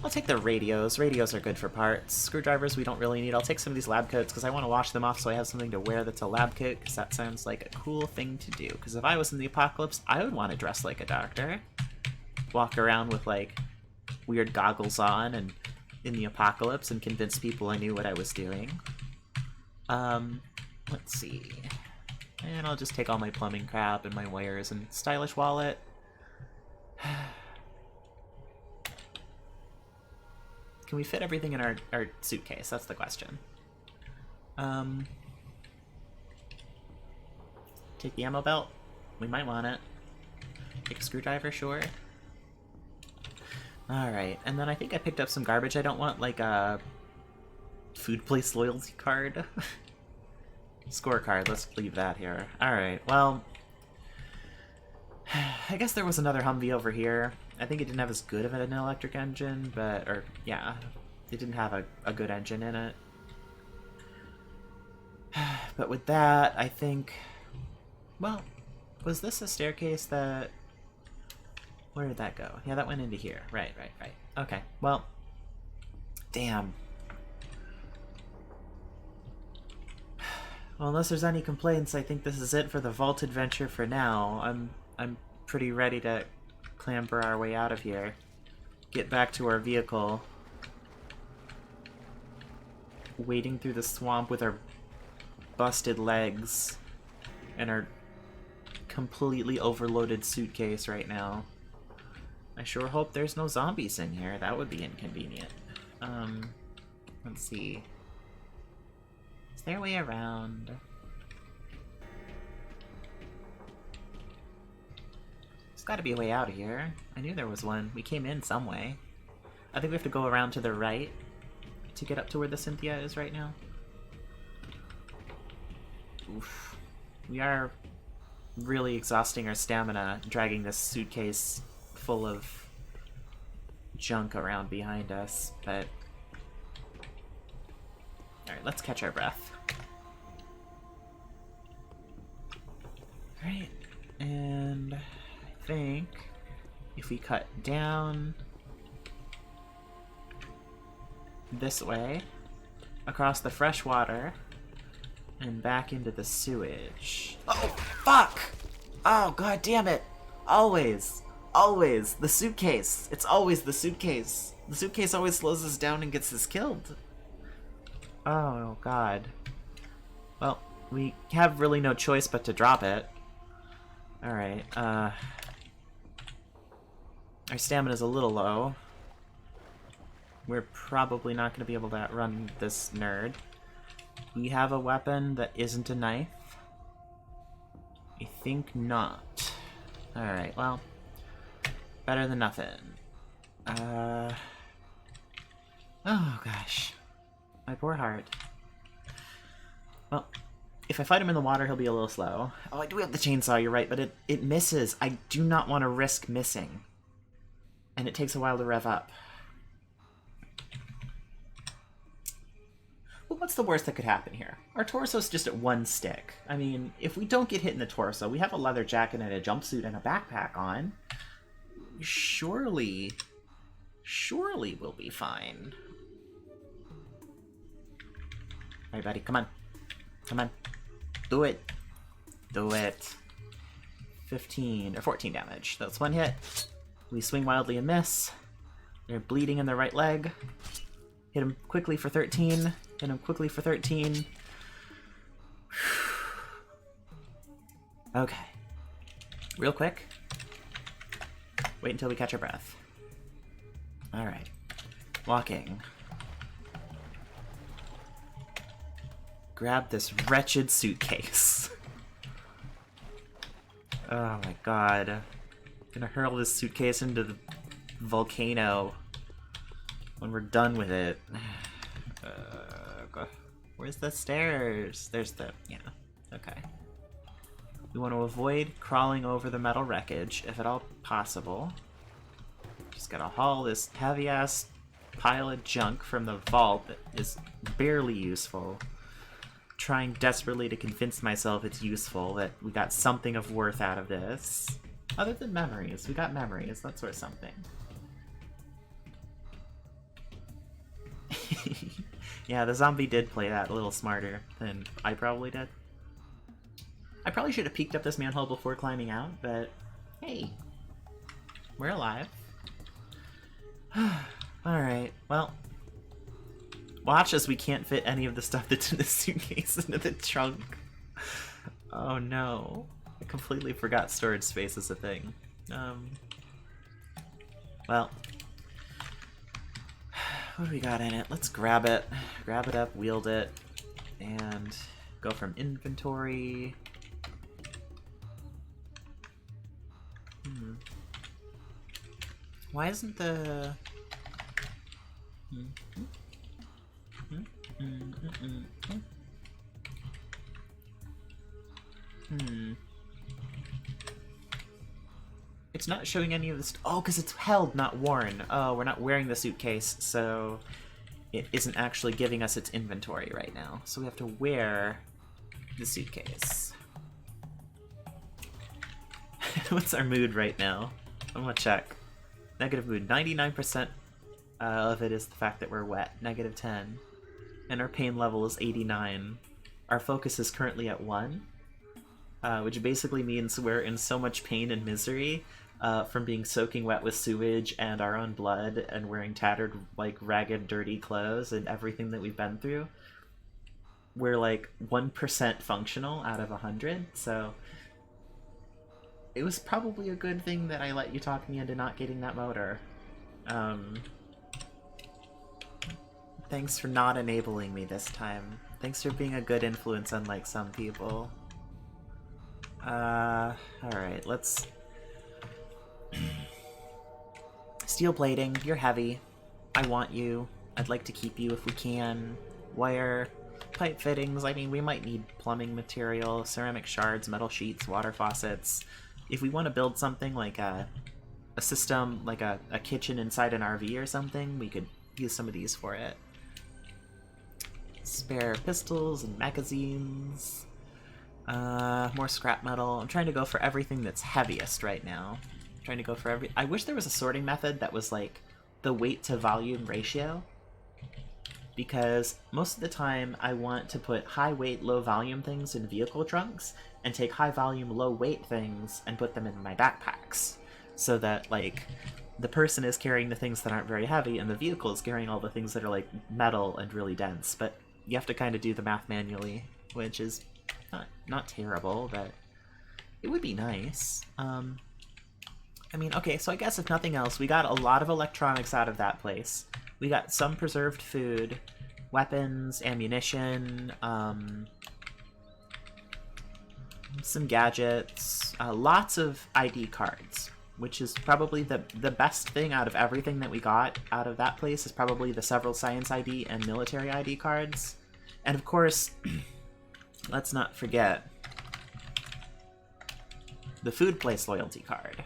the radios. Radios are good for parts. Screwdrivers we don't really need. I'll take some of these lab coats because I want to wash them off so I have something to wear that's a lab coat, because that sounds like a cool thing to do. Because if I was in the apocalypse, I would want to dress like a doctor. Walk around with, like, weird goggles on and in the apocalypse and convince people I knew what I was doing. Let's see. And I'll just take all my plumbing crap and my wires and stylish wallet. Can we fit everything in our suitcase? That's the question. Take the ammo belt. We might want it. Take a screwdriver, sure. Alright, and then I think I picked up some garbage. I don't want, like, a food place loyalty card. Scorecard, let's leave that here. Alright, well, I guess there was another Humvee over here. I think it didn't have as good of an electric engine, but, or, yeah, it didn't have a good engine in it. But with that, I think, well, was this a staircase that, where did that go? Yeah, that went into here. Right. Okay, well, damn. Well, unless there's any complaints, I think this is it for the vault adventure for now. I'm pretty ready to clamber our way out of here. Get back to our vehicle. Wading through the swamp with our busted legs and our completely overloaded suitcase right now. I sure hope there's no zombies in here. That would be inconvenient. Let's see. Is there a way around? There's gotta be a way out of here. I knew there was one. We came in some way. I think we have to go around to the right to get up to where the Cynthia is right now. Oof. We are really exhausting our stamina dragging this suitcase full of junk around behind us, but alright, let's catch our breath. Alright, and I think if we cut down this way, across the fresh water, and back into the sewage. Oh, fuck! Oh, god damn it! Always! Always! The suitcase! It's always the suitcase! The suitcase always slows us down and gets us killed. Oh, god. Well, we have really no choice but to drop it. Alright, our stamina's a little low. We're probably not going to be able to outrun this nerd. We have a weapon that isn't a knife. I think not. Alright, well, better than nothing. Oh gosh. My poor heart. Well, if I fight him in the water, he'll be a little slow. Oh, I do have the chainsaw, you're right, but it misses. I do not want to risk missing. And it takes a while to rev up. Well, what's the worst that could happen here? Our torso's just at one stick. I mean, if we don't get hit in the torso, we have a leather jacket and a jumpsuit and a backpack on. Surely we'll be fine. Alright, buddy, come on. Come on. Do it. Do it. 15 or 14 damage. That's one hit. We swing wildly and miss. They're bleeding in their right leg. Hit him quickly for 13. Hit him quickly for 13. Okay. Real quick. Wait until we catch our breath. Alright. Walking. grab this wretched suitcase. Oh my god. I'm gonna hurl this suitcase into the volcano when we're done with it. Where's the stairs? There's the... yeah. Okay. We want to avoid crawling over the metal wreckage, if at all possible. Just gotta haul this heavy-ass pile of junk from the vault that is barely useful. Trying desperately to convince myself it's useful, that we got something of worth out of this. Other than memories. We got memories. That's worth something. Yeah, the zombie did play that a little smarter than I probably did. I probably should have peeked up this manhole before climbing out, but hey, we're alive. Alright, well, watch as we can't fit any of the stuff that's in the suitcase into the trunk. Oh no, I completely forgot storage space is a thing. Well, what do we got in it? Let's grab it up, wield it, and go from inventory. Why isn't the... It's not showing any of this. Oh, because it's held, not worn. Oh, we're not wearing the suitcase, so it isn't actually giving us its inventory right now. So we have to wear the suitcase. What's our mood right now? I'm gonna check. Negative mood. 99% of it is the fact that we're wet. Negative 10. And our pain level is 89. Our focus is currently at 1. Which basically means we're in so much pain and misery from being soaking wet with sewage and our own blood and wearing tattered, like, ragged, dirty clothes and everything that we've been through. We're, like, 1% functional out of 100, so... It was probably a good thing that I let you talk me into not getting that motor. Thanks for not enabling me this time. Thanks for being a good influence, unlike some people. Alright, let's... Steel plating, you're heavy. I want you. I'd like to keep you if we can. Wire, pipe fittings, I mean, we might need plumbing material, ceramic shards, metal sheets, water faucets. If we want to build something like a system, like a kitchen inside an RV or something, we could use some of these for it. Spare pistols and magazines. More scrap metal. I'm trying to go for everything that's heaviest right now. I'm trying to go for I wish there was a sorting method that was like the weight to volume ratio. Because most of the time I want to put high weight, low volume things in vehicle trunks and take high volume, low weight things and put them in my backpacks. So that, like, the person is carrying the things that aren't very heavy and the vehicle is carrying all the things that are, like, metal and really dense. But you have to kind of do the math manually, which is not terrible, but it would be nice. I mean, okay, so I guess if nothing else, we got a lot of electronics out of that place. We got some preserved food, weapons, ammunition, some gadgets, lots of ID cards, which is probably the best thing out of everything that we got out of that place is probably the several science ID and military ID cards. And of course, let's not forget the food place loyalty card.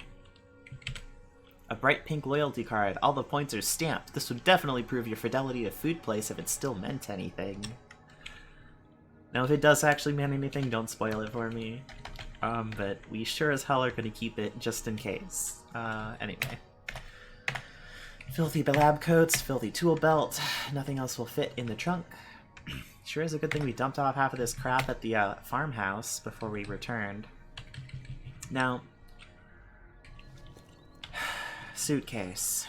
A bright pink loyalty card. All the points are stamped. This would definitely prove your fidelity to food place if it still meant anything. Now, if it does actually mean anything, don't spoil it for me. But we sure as hell are going to keep it just in case. Anyway. Filthy lab coats, filthy tool belt. Nothing else will fit in the trunk. Sure is a good thing we dumped off half of this crap at the farmhouse before we returned. Now... Suitcase.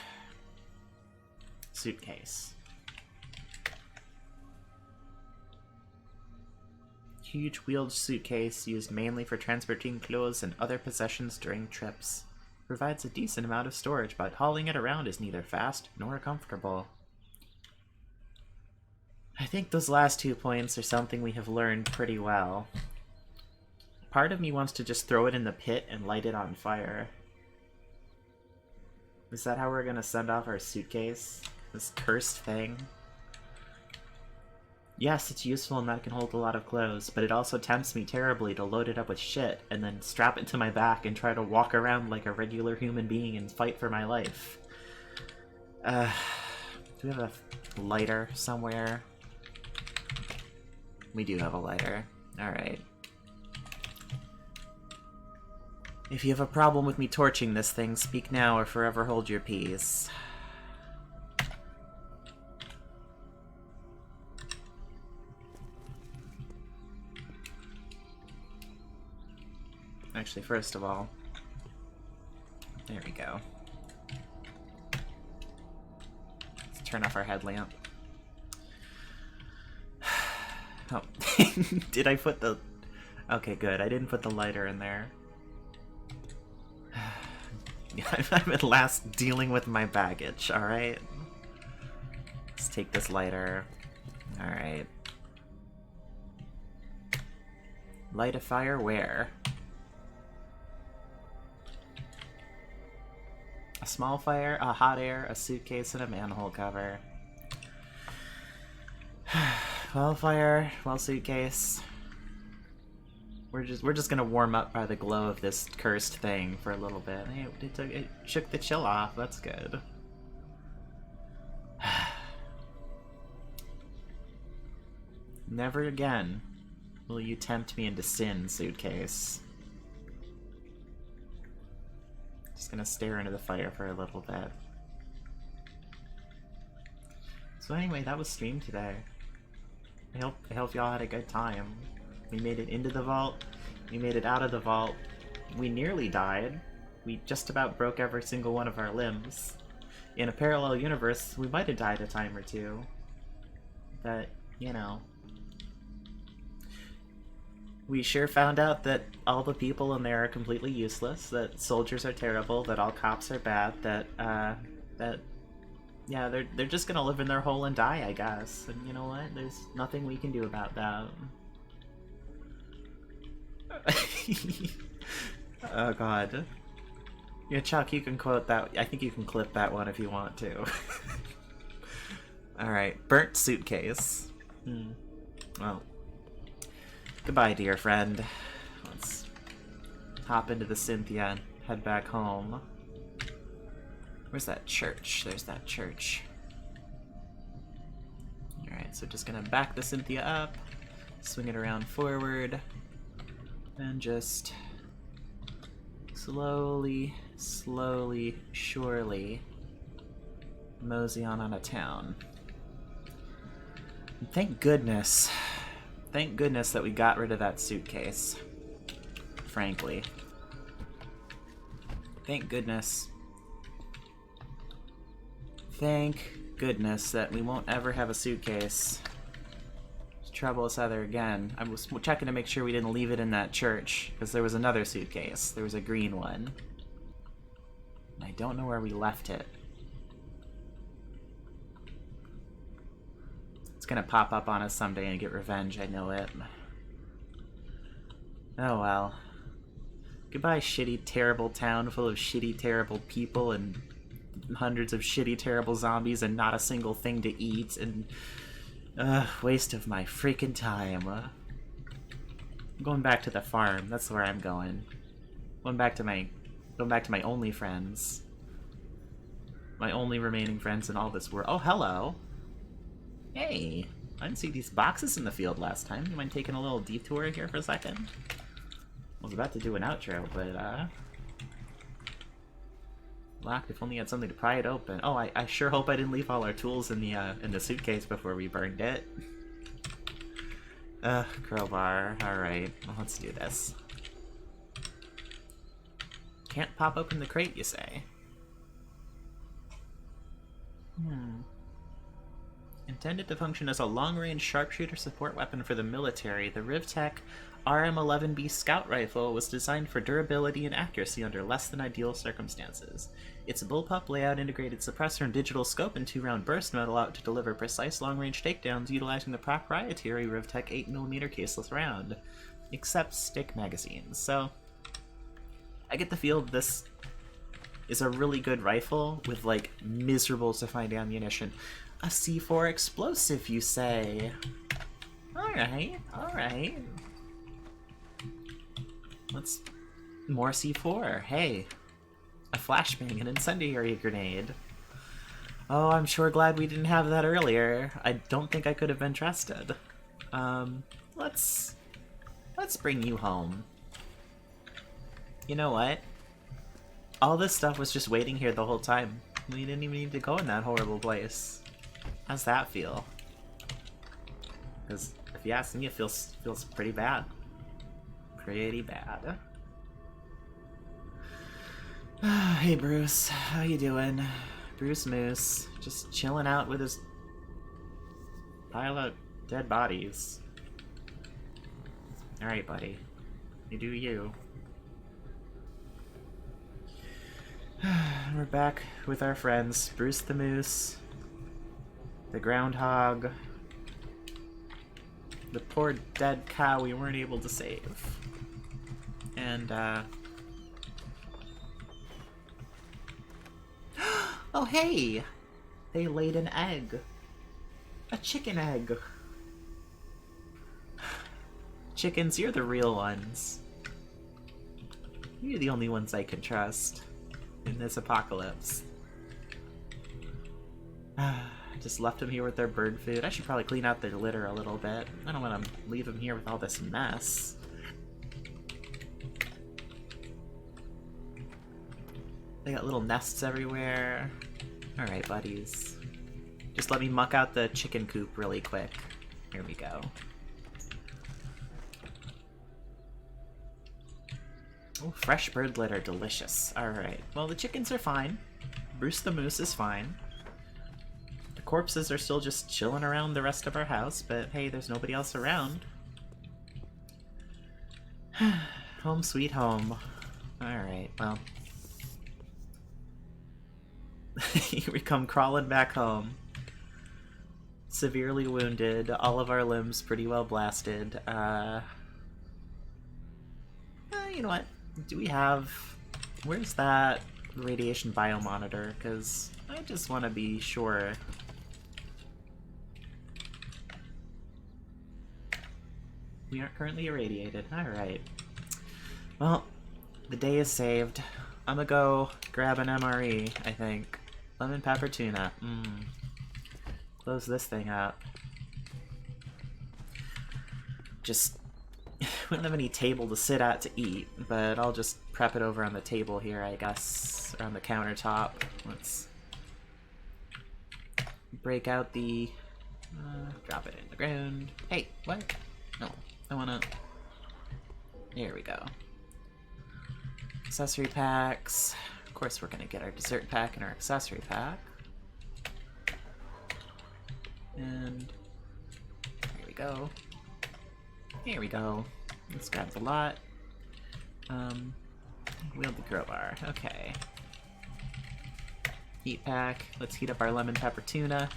Huge wheeled suitcase used mainly for transporting clothes and other possessions during trips. Provides a decent amount of storage, but hauling it around is neither fast nor comfortable. I think those last 2 points are something we have learned pretty well. Part of me wants to just throw it in the pit and light it on fire. Is that how we're gonna send off our suitcase? This cursed thing? Yes, it's useful and that it can hold a lot of clothes, but it also tempts me terribly to load it up with shit and then strap it to my back and try to walk around like a regular human being and fight for my life. Do we have a lighter somewhere? We do have a lighter. Alright. If you have a problem with me torching this thing, speak now or forever hold your peace. Actually, first of all, there we go. Let's turn off our headlamp. Oh, did I put the... Okay, good. I didn't put the lighter in there. I'm at last dealing with my baggage, alright? Let's take this lighter. Alright. Light a fire where? A small fire, a hot air, a suitcase, and a manhole cover. Well, fire, well, suitcase. We're just gonna warm up by the glow of this cursed thing for a little bit. Hey, it shook the chill off. That's good. Never again will you tempt me into sin, suitcase. Just gonna stare into the fire for a little bit. So anyway, that was stream today. I hope y'all had a good time. We made it into the vault. We made it out of the vault. We nearly died. We just about broke every single one of our limbs. In a parallel universe, we might have died a time or two. But, you know. We sure found out that all the people in there are completely useless, that soldiers are terrible, that all cops are bad, yeah, they're just gonna live in their hole and die, I guess. And you know what? There's nothing we can do about that. Oh god. Yeah, Chuck, you can quote that. I think you can clip that one if you want to. Alright, burnt suitcase. Well, goodbye, dear friend. Let's hop into the Cynthia and head back home. Where's that church? There's that church. Alright, so just gonna back the Cynthia up, swing it around forward, and just slowly, surely mosey on out of town. And thank goodness that we got rid of that suitcase. Frankly. Thank goodness. Thank goodness that we won't ever have a suitcase to trouble us ever again. I was checking to make sure we didn't leave it in that church, because there was another suitcase. There was a green one. And I don't know where we left it. It's gonna pop up on us someday and get revenge, I know it. Oh well. Goodbye, shitty, terrible town full of shitty, terrible people and hundreds of shitty, terrible zombies and not a single thing to eat, and waste of my freaking time. I'm going back to the farm. That's where I'm going. Going back to my only friends. My only remaining friends in all this world. Oh, hello. Hey, I didn't see these boxes in the field last time. You mind taking a little detour here for a second? I was about to do an outro, but locked. If only I had something to pry it open. Oh, I sure hope I didn't leave all our tools in the suitcase before we burned it. Crowbar. Alright, well, let's do this. Can't pop open the crate, you say? Intended to function as a long-range sharpshooter support weapon for the military, the RivTech RM-11B Scout Rifle was designed for durability and accuracy under less than ideal circumstances. Its bullpup layout, integrated suppressor, and digital scope in 2-round burst mode allow it to deliver precise long-range takedowns utilizing the proprietary Rivtech 8mm caseless round, except stick magazines. So, I get the feel this is a really good rifle with, like, miserable to find ammunition. A C4 explosive, you say? Alright, alright. Let's... More C4, hey. A flashbang, an incendiary grenade. Oh, I'm sure glad we didn't have that earlier. I don't think I could have been trusted. Let's bring you home. You know what? All this stuff was just waiting here the whole time. We didn't even need to go in that horrible place. How's that feel? Because if you ask me, it feels pretty bad. Pretty bad. Hey Bruce, how you doing? Bruce Moose, just chilling out with his pile of dead bodies. Alright, buddy. You do you. We're back with our friends, Bruce the Moose, the Groundhog, the poor dead cow we weren't able to save, and, oh hey! They laid an egg. A chicken egg. Chickens, you're the real ones. You're the only ones I can trust in this apocalypse. Just left them here with their bird food. I should probably clean out their litter a little bit. I don't want to leave them here with all this mess. They got little nests everywhere. Alright, buddies. Just let me muck out the chicken coop really quick. Here we go. Oh, fresh bird litter, delicious. Alright, well the chickens are fine. Bruce the Moose is fine. The corpses are still just chilling around the rest of our house, but hey, there's nobody else around. Home sweet home. Alright, well. Here we come crawling back home. Severely wounded, all of our limbs pretty well blasted. You know what? Do we have... Where's that radiation biomonitor? Because I just want to be sure. We aren't currently irradiated. Alright. Well, the day is saved. I'm gonna go grab an MRE, I think. Lemon pepper tuna. Close this thing up. Just... wouldn't have any table to sit at to eat, but I'll just prep it over on the table here, I guess. Or on the countertop. Let's... break out the... drop it in the ground. Hey, what? No, I wanna... There we go. Accessory packs. Of course we're gonna get our dessert pack and our accessory pack. And... here we go. Here we go. Let's grab the lot. Wield the crowbar. Okay. Heat pack. Let's heat up our lemon pepper tuna.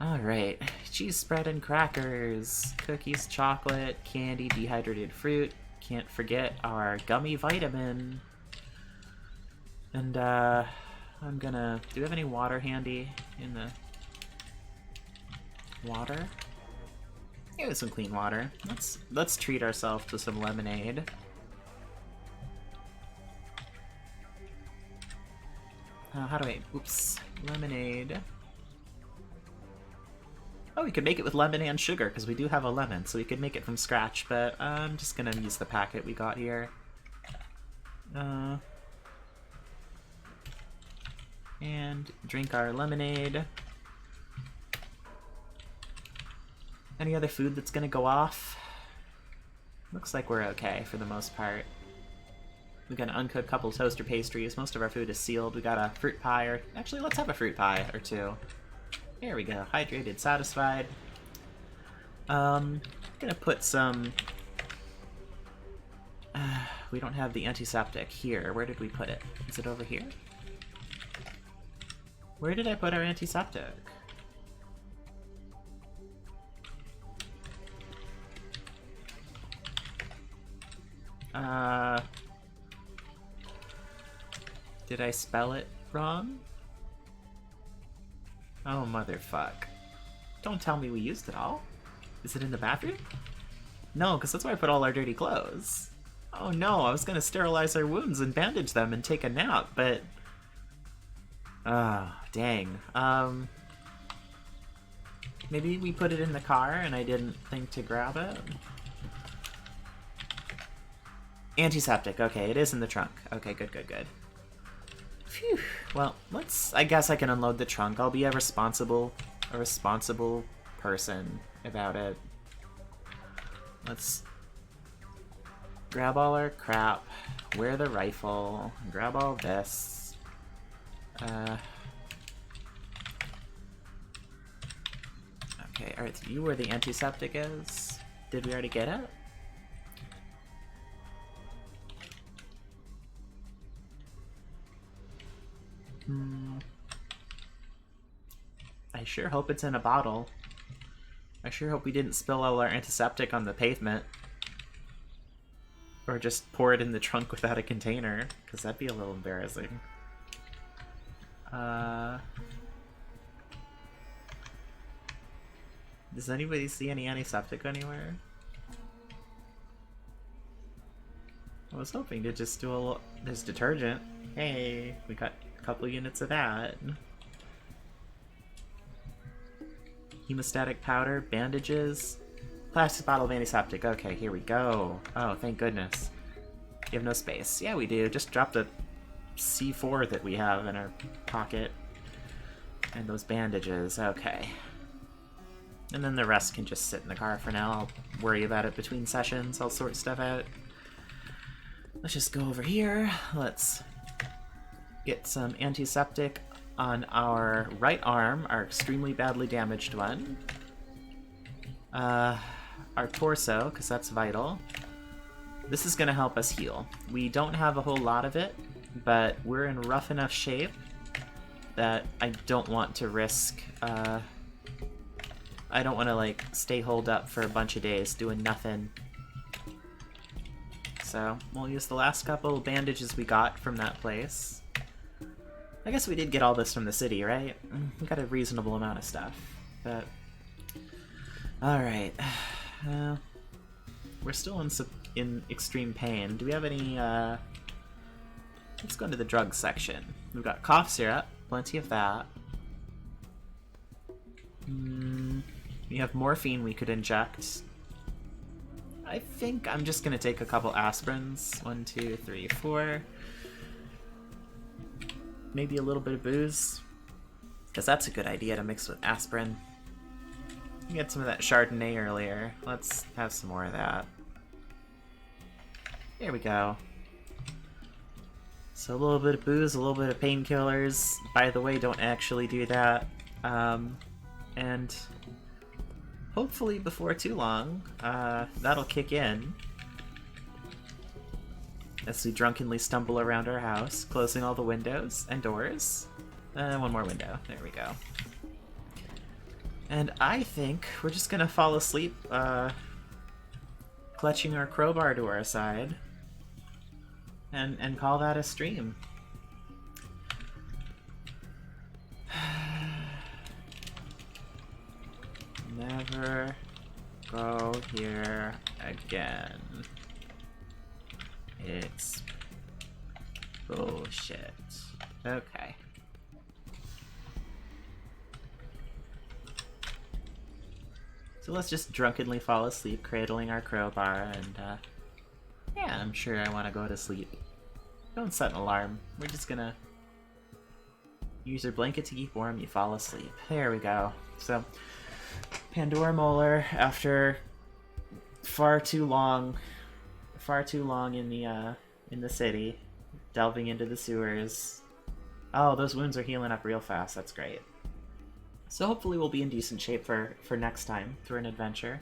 Alright. Cheese spread and crackers. Cookies, chocolate, candy, dehydrated fruit. Can't forget our gummy vitamin. And, I'm gonna... do we have any water handy in the... water? Yeah, some clean water. Let's treat ourselves to some lemonade. How do I... oops. Lemonade. Oh, we could make it with lemon and sugar, because we do have a lemon, so we could make it from scratch, but I'm just gonna use the packet we got here. And drink our lemonade. Any other food that's gonna go off? Looks like we're okay for the most part. We got an uncooked couple toaster pastries. Most of our food is sealed. We got a fruit pie, or actually, let's have a fruit pie or two. Here we go. Hydrated, satisfied. I'm gonna put some... we don't have the antiseptic here. Where did we put it? Is it over here? Where did I put our antiseptic? Did I spell it wrong? Oh, motherfuck. Don't tell me we used it all. Is it in the bathroom? No, because that's where I put all our dirty clothes. Oh no, I was gonna sterilize our wounds and bandage them and take a nap, but... ah, dang. Maybe we put it in the car and I didn't think to grab it? Antiseptic, okay, it is in the trunk. Okay, good, good, good. Phew. Well, I guess I can unload the trunk. I'll be a responsible person about it. Let's grab all our crap, wear the rifle, grab all this. Okay, alright, so you where the antiseptic is? Did we already get it? I sure hope it's in a bottle. I sure hope we didn't spill all our antiseptic on the pavement. Or just pour it in the trunk without a container, because that'd be a little embarrassing. Does anybody see any antiseptic anywhere? I was hoping to just do a little... There's detergent. Hey, we got a couple units of that. Hemostatic powder, bandages, plastic bottle of antiseptic. Okay, here we go. Oh, thank goodness. You have no space. Yeah, we do. Just drop the C4 that we have in our pocket. And those bandages. Okay. And then the rest can just sit in the car for now. I'll worry about it between sessions. I'll sort stuff out. Let's just go over here. Let's get some antiseptic on our right arm, our extremely badly damaged one. Our torso, because that's vital. This is going to help us heal. We don't have a whole lot of it, but we're in rough enough shape that I don't want to risk... I don't want to, like, stay holed up for a bunch of days doing nothing. So, we'll use the last couple bandages we got from that place. I guess we did get all this from the city, right? We got a reasonable amount of stuff, but... Alright. We're still in extreme pain. Do we have any, Let's go into the drug section. We've got cough syrup, plenty of that. We have morphine we could inject. I think I'm just gonna take a couple aspirins. 1, 2, 3, 4. Maybe a little bit of booze, because that's a good idea to mix with aspirin. We had some of that Chardonnay earlier. Let's have some more of that. There we go. So a little bit of booze, a little bit of painkillers. By the way, don't actually do that. And hopefully before too long, that'll kick in. As we drunkenly stumble around our house, closing all the windows and doors. One more window. There we go. And I think we're just gonna fall asleep, clutching our crowbar to our side. And call that a stream. Never go here again. It's bullshit. Okay. So let's just drunkenly fall asleep, cradling our crowbar, and yeah, I'm sure I want to go to sleep. Don't set an alarm. We're just gonna use your blanket to keep warm, you fall asleep. There we go. So, Pandora Molar, after far too long in the city, delving into the sewers. Oh, those wounds are healing up real fast. That's great. So hopefully we'll be in decent shape for next time through an adventure.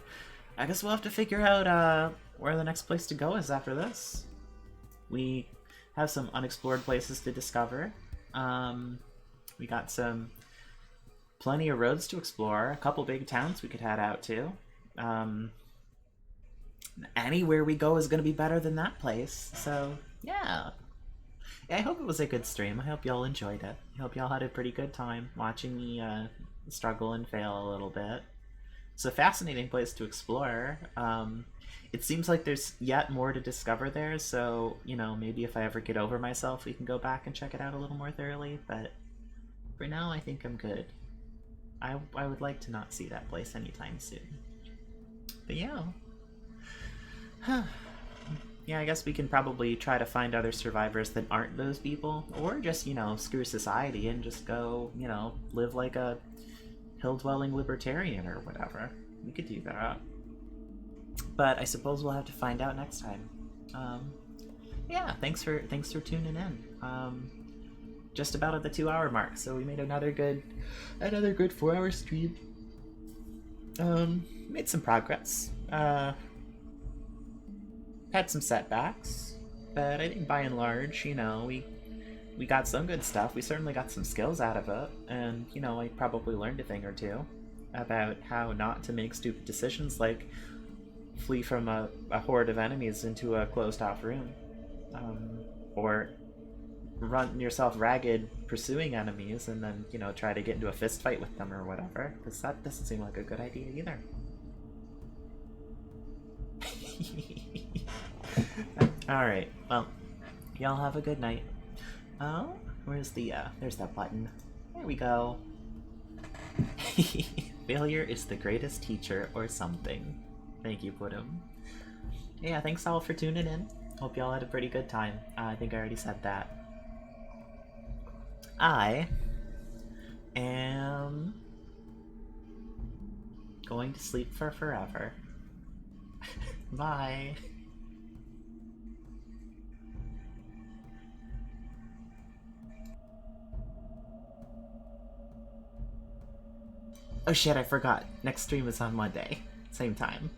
I guess we'll have to figure out where the next place to go is after this. We have some unexplored places to discover. We got plenty of roads to explore, a couple big towns we could head out to. Anywhere we go is going to be better than that place, so yeah. I hope it was a good stream. I hope y'all enjoyed it. I hope y'all had a pretty good time watching me struggle and fail a little bit. It's a fascinating place to explore. It seems like there's yet more to discover there, so, you know, maybe if I ever get over myself, we can go back and check it out a little more thoroughly, but for now, I think I'm good. I would like to not see that place anytime soon. But yeah. Yeah, I guess we can probably try to find other survivors that aren't those people, or just, you know, screw society and just go, you know, live like a hill-dwelling libertarian or whatever. We could do that. But I suppose we'll have to find out next time. Yeah, thanks for tuning in. Just about at the 2-hour mark, so we made another good 4-hour stream. Made some progress. Had some setbacks, but I think by and large, you know, we got some good stuff. We certainly got some skills out of it, and, you know, I probably learned a thing or two about how not to make stupid decisions like flee from a horde of enemies into a closed-off room, or run yourself ragged pursuing enemies and then, you know, try to get into a fist fight with them or whatever, because that doesn't seem like a good idea either. Alright, well, y'all have a good night. Oh, where's there's that button. There we go. Failure is the greatest teacher or something. Thank you, Pudim. Yeah, thanks all for tuning in. Hope y'all had a pretty good time. I think I already said that. I am going to sleep for forever. Bye. Oh shit, I forgot. Next stream is on Monday. Same time.